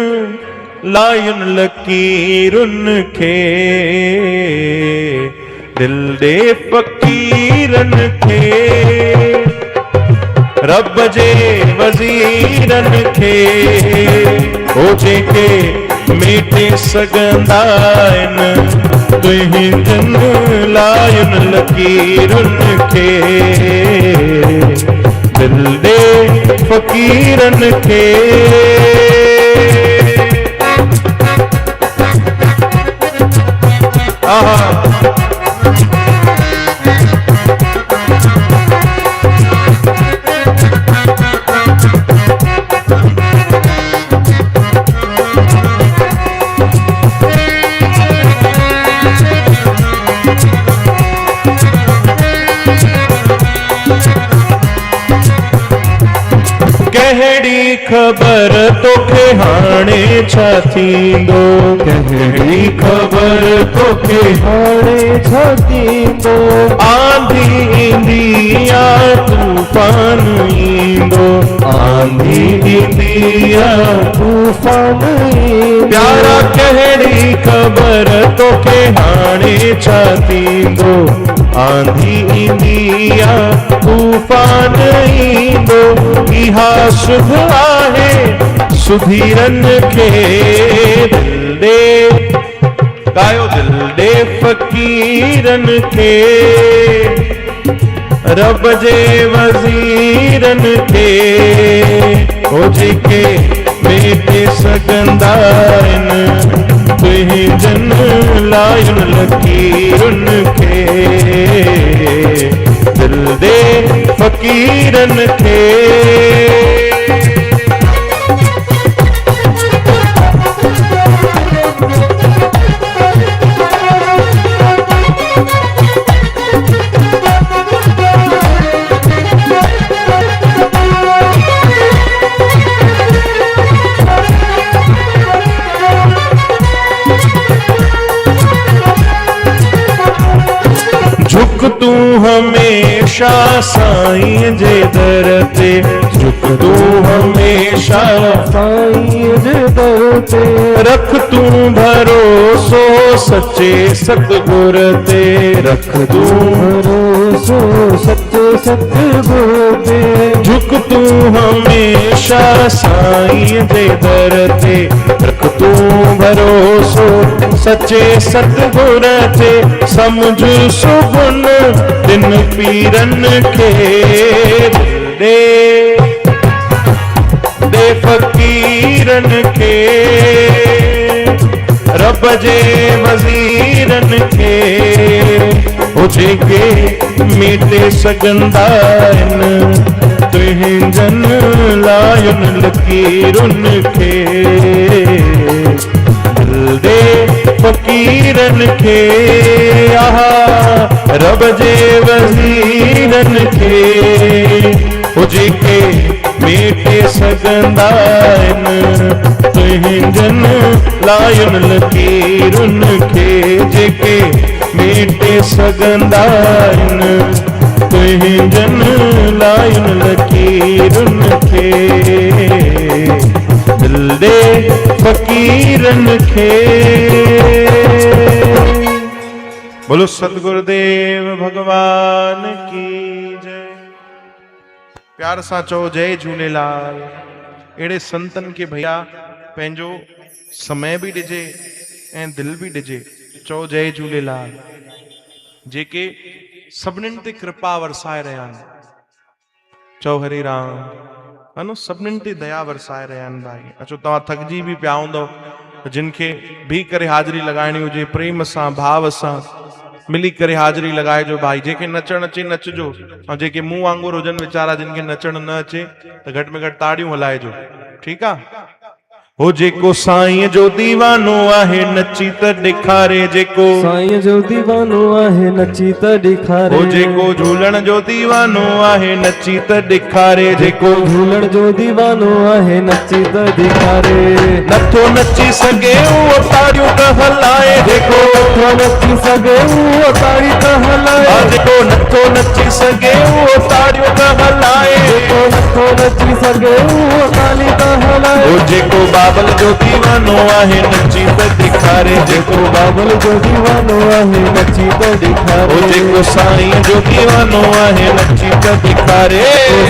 लायुनि लकीरुनि खे दिल दे फ़कीरन खे रब जे वज़ीरन खे ओ जेके मेटे सघंदा आहिनि तुंहिंजनि लायुनि लकीरुनि खे दिल दे फ़कीरन खे कहिड़ी ख़बर तोखे हाणे छा थींदो, कहिड़ी ख़बर तोखे हाणे छा थींदो। आंधी ईंदी आ तूफान ईंदो, आंधी ईंदी आ तूफान ईंदो। प्यारा कहिड़ी ख़बर तोखे हाणे छा थींदो, आंधी ईंदी आ तूफान ईंदो। इहा सुध आहे सुधीरन खे दिल ॾे, गायो दिल ॾे फ़क़ीरन खे, रब जे वज़ीरन खे, हो जेके मेटे सघंदा आहिनि तुंहिंजन लायुन लकीरुन खे, दिल दे फ़क़ीरन खे। झुक तू हमेशा साईं जे दर ते, झुक तू हमेशा साईं जे दर ते, रख तू भरोसो सच्चे सतगुर ते, रख तू भरोसो सच्चे सतगुर ते। झुक तू हमेशा साईं जे दर ते, रख तू भरोसो सच्चे सतगुर ते। समझ सुबुन दिन पीरन खे दे, दे फ़क़ीरन खे, रब जे वज़ीरन खे, हो जेके मेटे सघंदा आहिनि तुंहिंजन लायुन लकीरुन खे, दिल दे फ़क़ीरन खे, आहा रब जे वज़ीरन खे, हो जेके मेटे सघंदा आहिनि तुंहिंजन लायुन लकीरुन खे, जेके मेटे सघंदा आहिनि तुंहिंजन लायुन लकीरुन खे, दिल दे फ़क़ीरन खे। बोलो सतगुरुदेव भगवान की जय। प्यार सां चओ जय झूलेलाल। अहिड़े संतन खे भैया पंहिंजो समय बि ॾिजे ऐं दिल बि ॾिजे। चओ जय झूलेलाल। जेके सभिनीनि ते कृपा वरसाए रहिया आहिनि। चओ हरे राम। है न, सभिनीनि ते दया वरसाए रहिया आहिनि भाई। अचो तव्हां थकिजी बि पिया हूंदव, जिन खे भी करे हाज़िरी लॻाइणी हुजे प्रेम सां भाव सां मिली करे हाज़िरी लॻाइजो भाई। जेके नचण अचे नचजो, ऐं जेके मूं वांगुरु हुजनि वीचारा जिन खे नचण न अचे त घटि में घटि ताड़ियूं हलाइजो, ठीकु आहे। हो जेको साईं जो दीवानो आहे नची त ॾेखारे, जेको साईं जो दीवानो आहे नची त ॾेखारे। हो जेको झूलण जो दीवानो आहे नची त ॾेखारे, जेको झूलण जो दीवानो आहे नची त ॾेखारे। नथो नची सघे उहो ताड़ियूं त हलाए, जेको नथो नची सघे उहो ताड़ी त हलाए। जेको नथो नची सघे उहो ताड़ियूं त हलाए, जेको नथो नची सघे उहो ताली त हलाए। हो जेको बाबल जो दीवानो आहे नची त ॾेखारे, जेको बाबल जो दीवानो आहे नची त ॾेखारे। हो जेको साईं जो दीवानो आहे नची त ॾेखारे,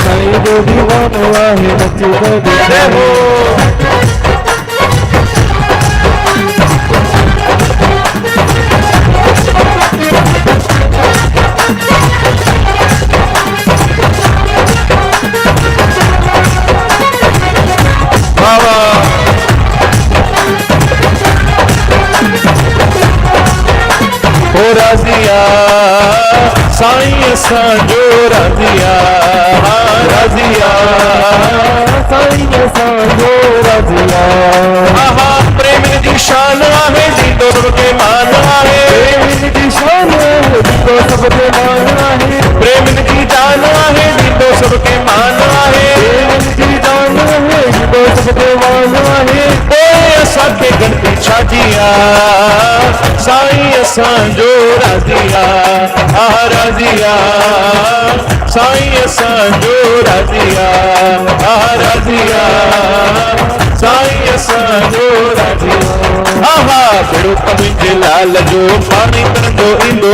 साईं जो दीवानो आहे नची त ॾेखारे। हो राज़िया साईं असांजो राज़िया, राज़िया साईं असांजो राज़िया। आहा प्रेम जी शान आहे ॾींदो सबके मान आहे, प्रेम जी शान आहे ॾींदो सबके मान आहे। प्रेम जी जान आहे ॾींदो सबके मान आहे, प्रेम जी जान घंटी छाजिया साईं असांजो राजिया राजिया साईं असांजो राजिया राजिया साईं असांजो राजिया आहा बेड़ो मुंहिंजे लाल जो पाणी तरंदो ईंदो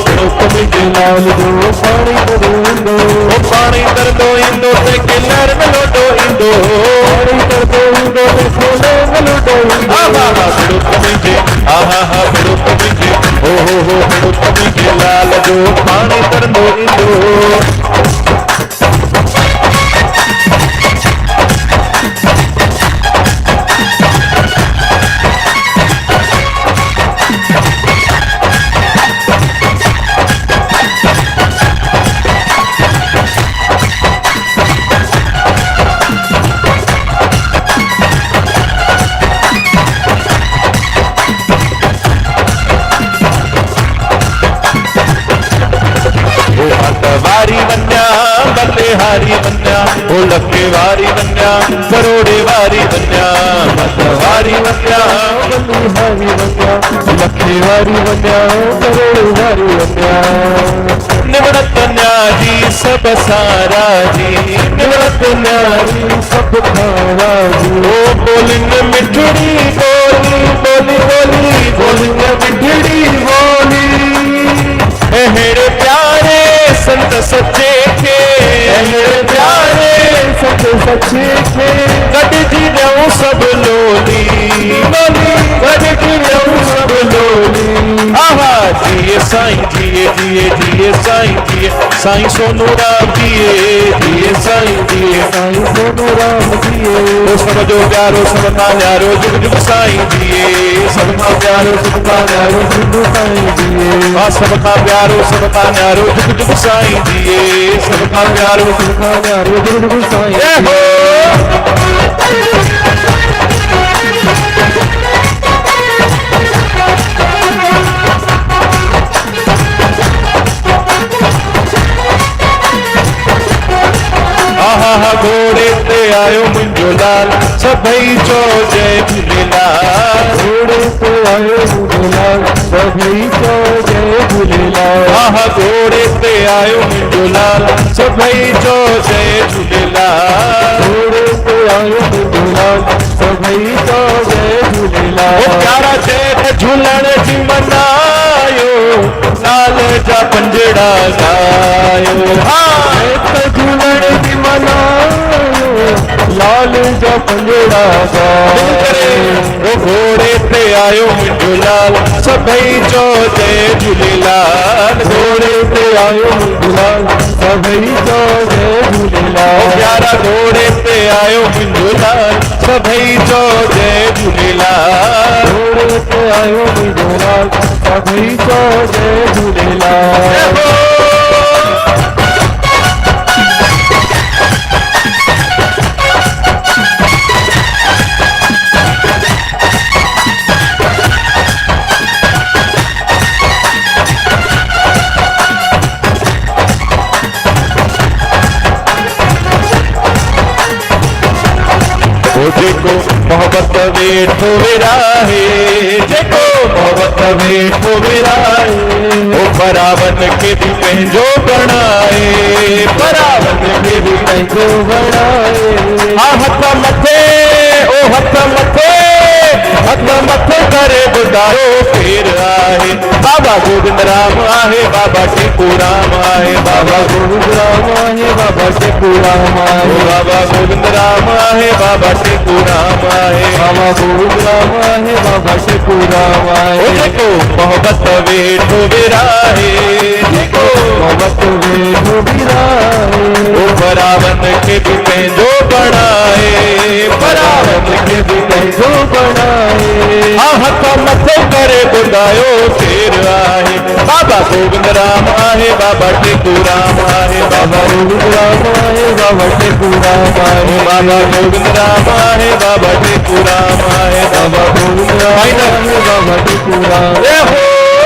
बेड़ो मुंहिंजे लाल जो पाणी तरंदो ईंदो पाणी तरंदो ईंदो ते किलर में लोटो ईंदो पाणी तरंदो ईंदो ते किलर में लोटो ईंदो आहा बेड़ो मुंहिंजे आहा बेड़ो मुंहिंजे हो बेड़ो मुंहिंजे लाल जो पाणी तरंदो ईंदो वारी वन्या बल्ले हारी वन्या ओ लखे वारी वन्या करोड़े वारी वन्या वारी वन्या बल्ले हारी वन्या लखे वारी वन्या करोड़े वारी वन्या निवृत्त न्याजी सब सारा जी निवृत्त न्याजी सब खारा जी ओ बोलिन मिठड़ी बोली बोली बोली बोलिन मिठड़ी बोली अहड़े प्यारे संत सच्चे के अहड़े प्यारे संत सच्चे के गॾिजी रहूं सब लोली लोली गॾिजी रहूं सब लोली आहा जिए साईं जिए जिए जिए साईं जिए साईं सोनू राम जिए जिए साईं जिए साईं सोनू राम जिए ओ सब जो प्यारो सब का न्यारो जुग जुग साईं जिए सब का प्यारो सब का न्यारो जुग साईं जिए सब का प्यारो सब का न्यारो जुग जुग साईं जिए सब का प्यारो सब का न्यारो जुग जुग साईं हो आहा घोड़े ते आयो मुंहिंजो लाल सभई चो जय झूलेलाल घोड़े ते आयो मुंहिंजो लाल सभई चो जय झूलेलाल आहा घोड़े ते आयो मुंहिंजो लाल सभई चो जय झूलेलाल घोड़े ते आयो मुंहिंजो लाल सभई चो जय झूलेलाल प्यारा चेत झूलण जी मनायो लाल जा पंजड़ा गायो झूलण जी मनायो लाल जा पंजड़ा गायो घोड़े ते आयो मुंहिंजो लाल सभई चो जय झूलेलाल घोड़े ते आयो मुंहिंजो लाल सभई चो जय झूलेलाल प्यारा घोड़े ते आयो मुंहिंजो लाल सभई चो जय झूलेलाल घोड़े ते आयो मुंहिंजो लाल सभई चो जय झूलेलाल जेको मोहब्बत वेठो विराहे जेको मोहब्बत वेठो विराहे ओ परावन के भी पंहिंजो बणाए परावन के भी पंहिंजो बणाए हथ मथे ओ हथ मथे करे ॿुधायो केर आहे बाबा गोविंद राम आहे बाबा टेकू राम आहे बाबा गोविंद राम आहे बाबा टेकू राम आहे बाबा गोविंद राम आहे बाबा टेकू राम आहे बाबा गोविंद राम आहे बाबा टेकू राम आहे जेको मोहब्बत वेठो विराहे जेको मोहब्बत वेठो विराहे ओ परावन के भी पंहिंजो बणाए परावन के भी पंहिंजो बणाए हथ मथे करे ॿुधायो केर आहे बाबा गोविंद राम आहे बाबा टेकू राम आहे बाबा गोविंद राम आहे बाबा टेकू राम आहे बाबा गोविंद राम आहे बाबा टेकू राम आहे बाबा गोविंद राम आहे बाबा टेकू राम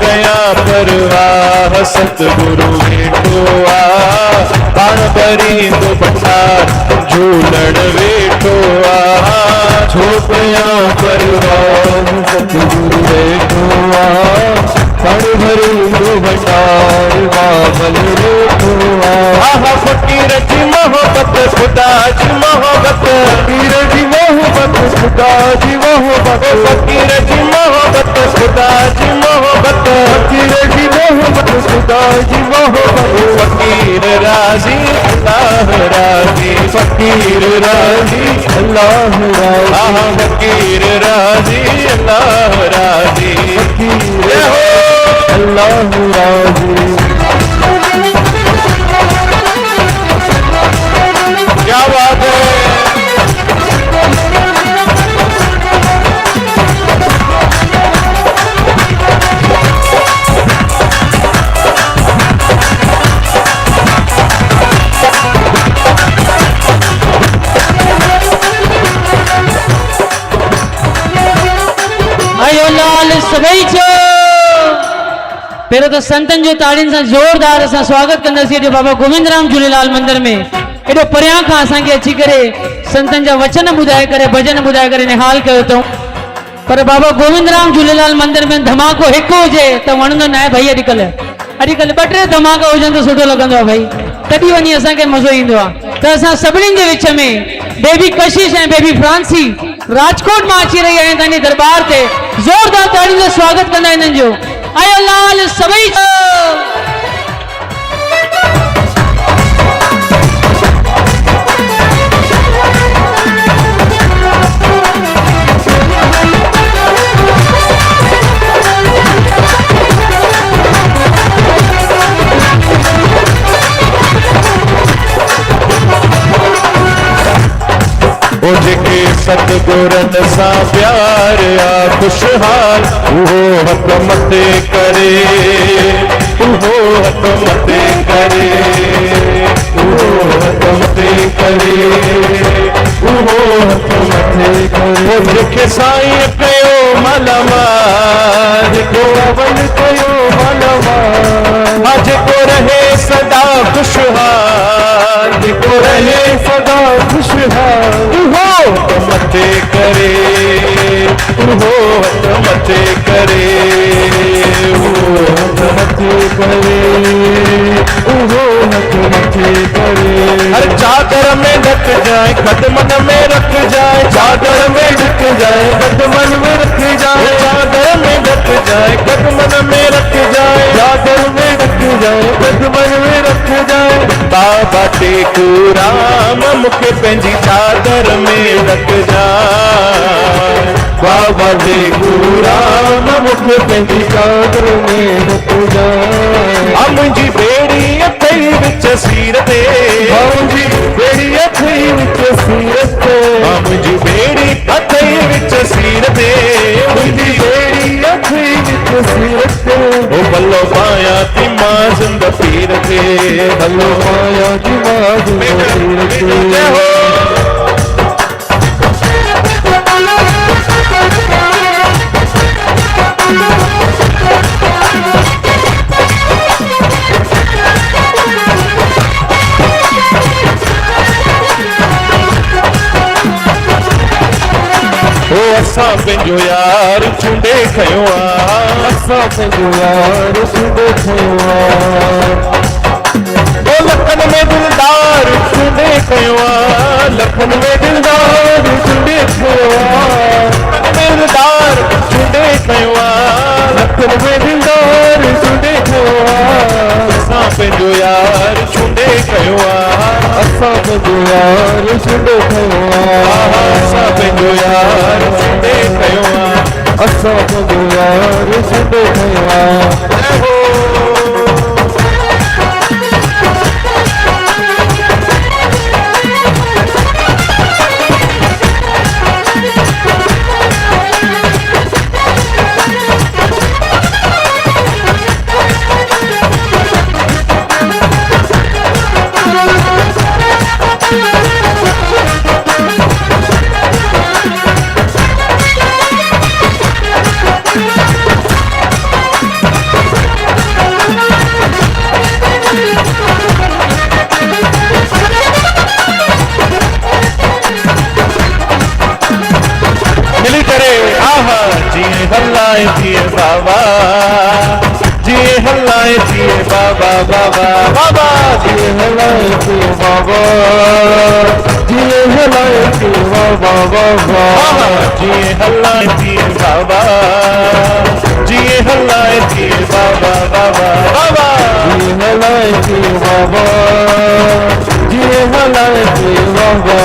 कया परवाह सतगुरु वेठो आ पाण भरींदो भंडार झूलण वेठो आ छो कया परवाह सतगुरु वेठो आ पाण भरींदो भंडार बाबल वेठो आ फकीर जी मोहब्बत खुदा जी मोहब्बत फकीर जी मोहब्बत खुदा जी मोहब्बत फकीर जी मोहब्बत खुदा जी मोहब्बत फकीर जी मोहब्बत खुदा जी मोहब्बत फकीर राजी अल्लाह राजी फकीर राजी अल्लाह राजी फकीर राजी अल्लाह राजी फकीर अल्लाह राजी। क्या बात है। आयो लाल सभई छो पहिरियों त संतन जो ताड़ियुनि सां ज़ोरदार असां स्वागत कंदासीं एॾो बाबा गोविंदराम झूलेलाल मंदिर में एॾो परियां खां असांखे अची करे संतन जा वचन ॿुधाए करे भजन ॿुधाए करे निहाल कयो अथऊं। पर बाबा गोविंदराम झूलेलाल मंदिर में धमाको हिकु हुजे त वणंदो न आहे भई। अॼुकल्ह ॿ टे धमाका हुजनि त सुठो लॻंदो आहे भई, तॾहिं वञी असांखे मज़ो ईंदो आहे। त असां सभिनीनि जे विच में बेबी कशिश ऐं बेबी फ्रांसी राजकोट मां अची रही आहे तव्हांजे दरबार ते ज़ोरदार ताड़ियुनि सां स्वागत कंदा हिननि जो। आयो लाल सभई ओ जेके सतगुरन सां प्यार आ खुशहाल उहो हथ मथे करे उहो हथ मथे करे उहो हथ मथे करे उहो हथ मथे करे जेके साईं कयो मालामाल जेको अवल कयो मालामाल जेको रहे सदा खुशहाल जेको रहे सदा खुशहाल हथ मथे करे उहो हथ मथे करे उहो हथ मथे करे उहो हथ मथे करे हर चादर में ढक जाए कदमन में रख जाए चादर में ढक जाए कदमन में रख जाए चादर में ढक जाए कदमन में रख जाए चादर में ढक जाए कदमन में रख जाए बाबा टेकू राम मूंखे पंहिंजी चादर में रख जाए बाबा टेकू राम मूंखे पंहिंजी चादर में रख जाए मुंहिंजी बेड़ी अथई विच सीर ते मुंहिंजी बेड़ी अथई विच सीर ते मुंहिंजी बेड़ी अथई विच सीर ते मुंहिंजी बेड़ी अथई विच सीर ते ओ भलो पाया थी मां ज़िंद पीर ते भलो पाया थी मां ज़िंद पीर ते असां पंहिंजो यार चूंडे खयो आहे असां पंहिंजो यार चूंडे खयो आहे लखन में दिलदार चूंडे खयो आहे लखन में दिलदार चूंडे खयो आहे दिलदार चूंडे खयो आहे लखन में दिलदार चूंडे खयो आहे असां पंहिंजो यार चूंडे खयो आहे असां पंहिंजो यार चूंडे खयो आहे असां पंहिंजो यार चूंडे खयो आहे असां पंहिंजो यार चूंडे खयो आहे हलाए जिए बाबा, जिए हलाए जिए बाबा बाबा बाबा, जिए हलाए जिए बाबा, जिए हलाए जिए बाबा बाबा, जिए हलाए जिए बाबा, जिए हलाए जिए बाबा बाबा बाबा, जिए हलाए जिए बाबा, जिए हलाए जिए बाबा।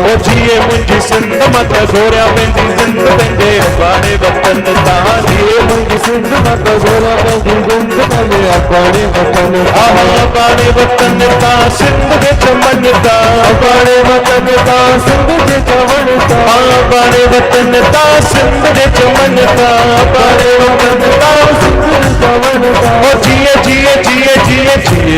ओ जिए मुंहिंजी सिंध मत घोरिया पंहिंजी जिंद पंहिंजे अबाणे वतन तां, जिए मुंहिंजी सिंध मत घोरिया पंहिंजी जिंद पंहिंजे अबाणे वतन तां, अबाणे वतन तां सिंध जे चमन तां, अबाणे वतन तां सिंध जे चमन तां, अबाणे वतन तां सिंध जे चमन तां, अबाणे वतन तां सिंध जे चमन तां। ओ जिए जिए जिए जिए जिए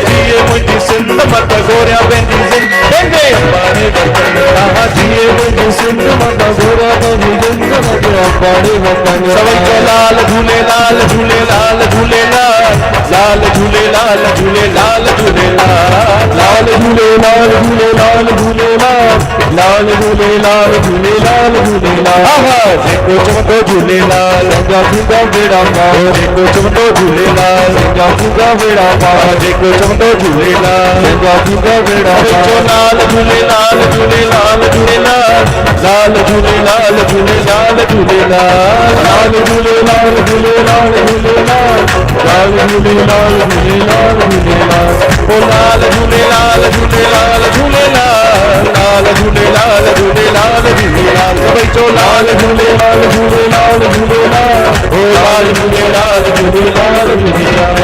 जिए मुंहिंजी सिंध मत घोरिया पंहिंजी जिंद पंहिंजे अबाणे वतन तां, जिए मुंहिंजी सिंध मत घोरिया पंहिंजी जिंद पंहिंजे अबाणे वतन। सभई चओ लाल झूलेलाल झूलेलाल झूलेलाल, लाल झूलेलाल झूलेलाल झूलेलाल, लाल झूलेलाल झूलेलाल झूलेलाल, लाल झूलेलाल झूलेलाल झूलेलाल। आहा जेको चवंदो झूलेलाल रंगा थींदा बेड़ा पार, जेको चवंदो झूलेलाल रंगा थींदा बेड़ा पार, जेको चवंदो झूलेलाल रंगा थींदा बेड़ा पार। लाल झूलेलाल झूलेलाल झूलेलाल, लाल झूलेलाल झूलेलाल झूलेलाल, लाल झूलेलाल झूलेलाल झूलेलाल, लाल झूलेलाल झूलेलाल झूलेलाल। ओ लाल झूलेलाल झूलेलाल झूलेलाल, लाल झूलेलाल झूलेलाल झूलेलाल। सभई चओ लाल झूलेलाल झूलेलाल झूलेलाल, ओ लाल झूलेलाल झूलेलाल झूलेलाल।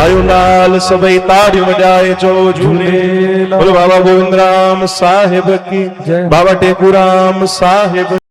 आयो लाल सभई ताड़ियूं वॼाए चओ झूलेलाल। बोलो बाबा गोविंद राम साहिब की जय, बाबा टेकूराम साहिब।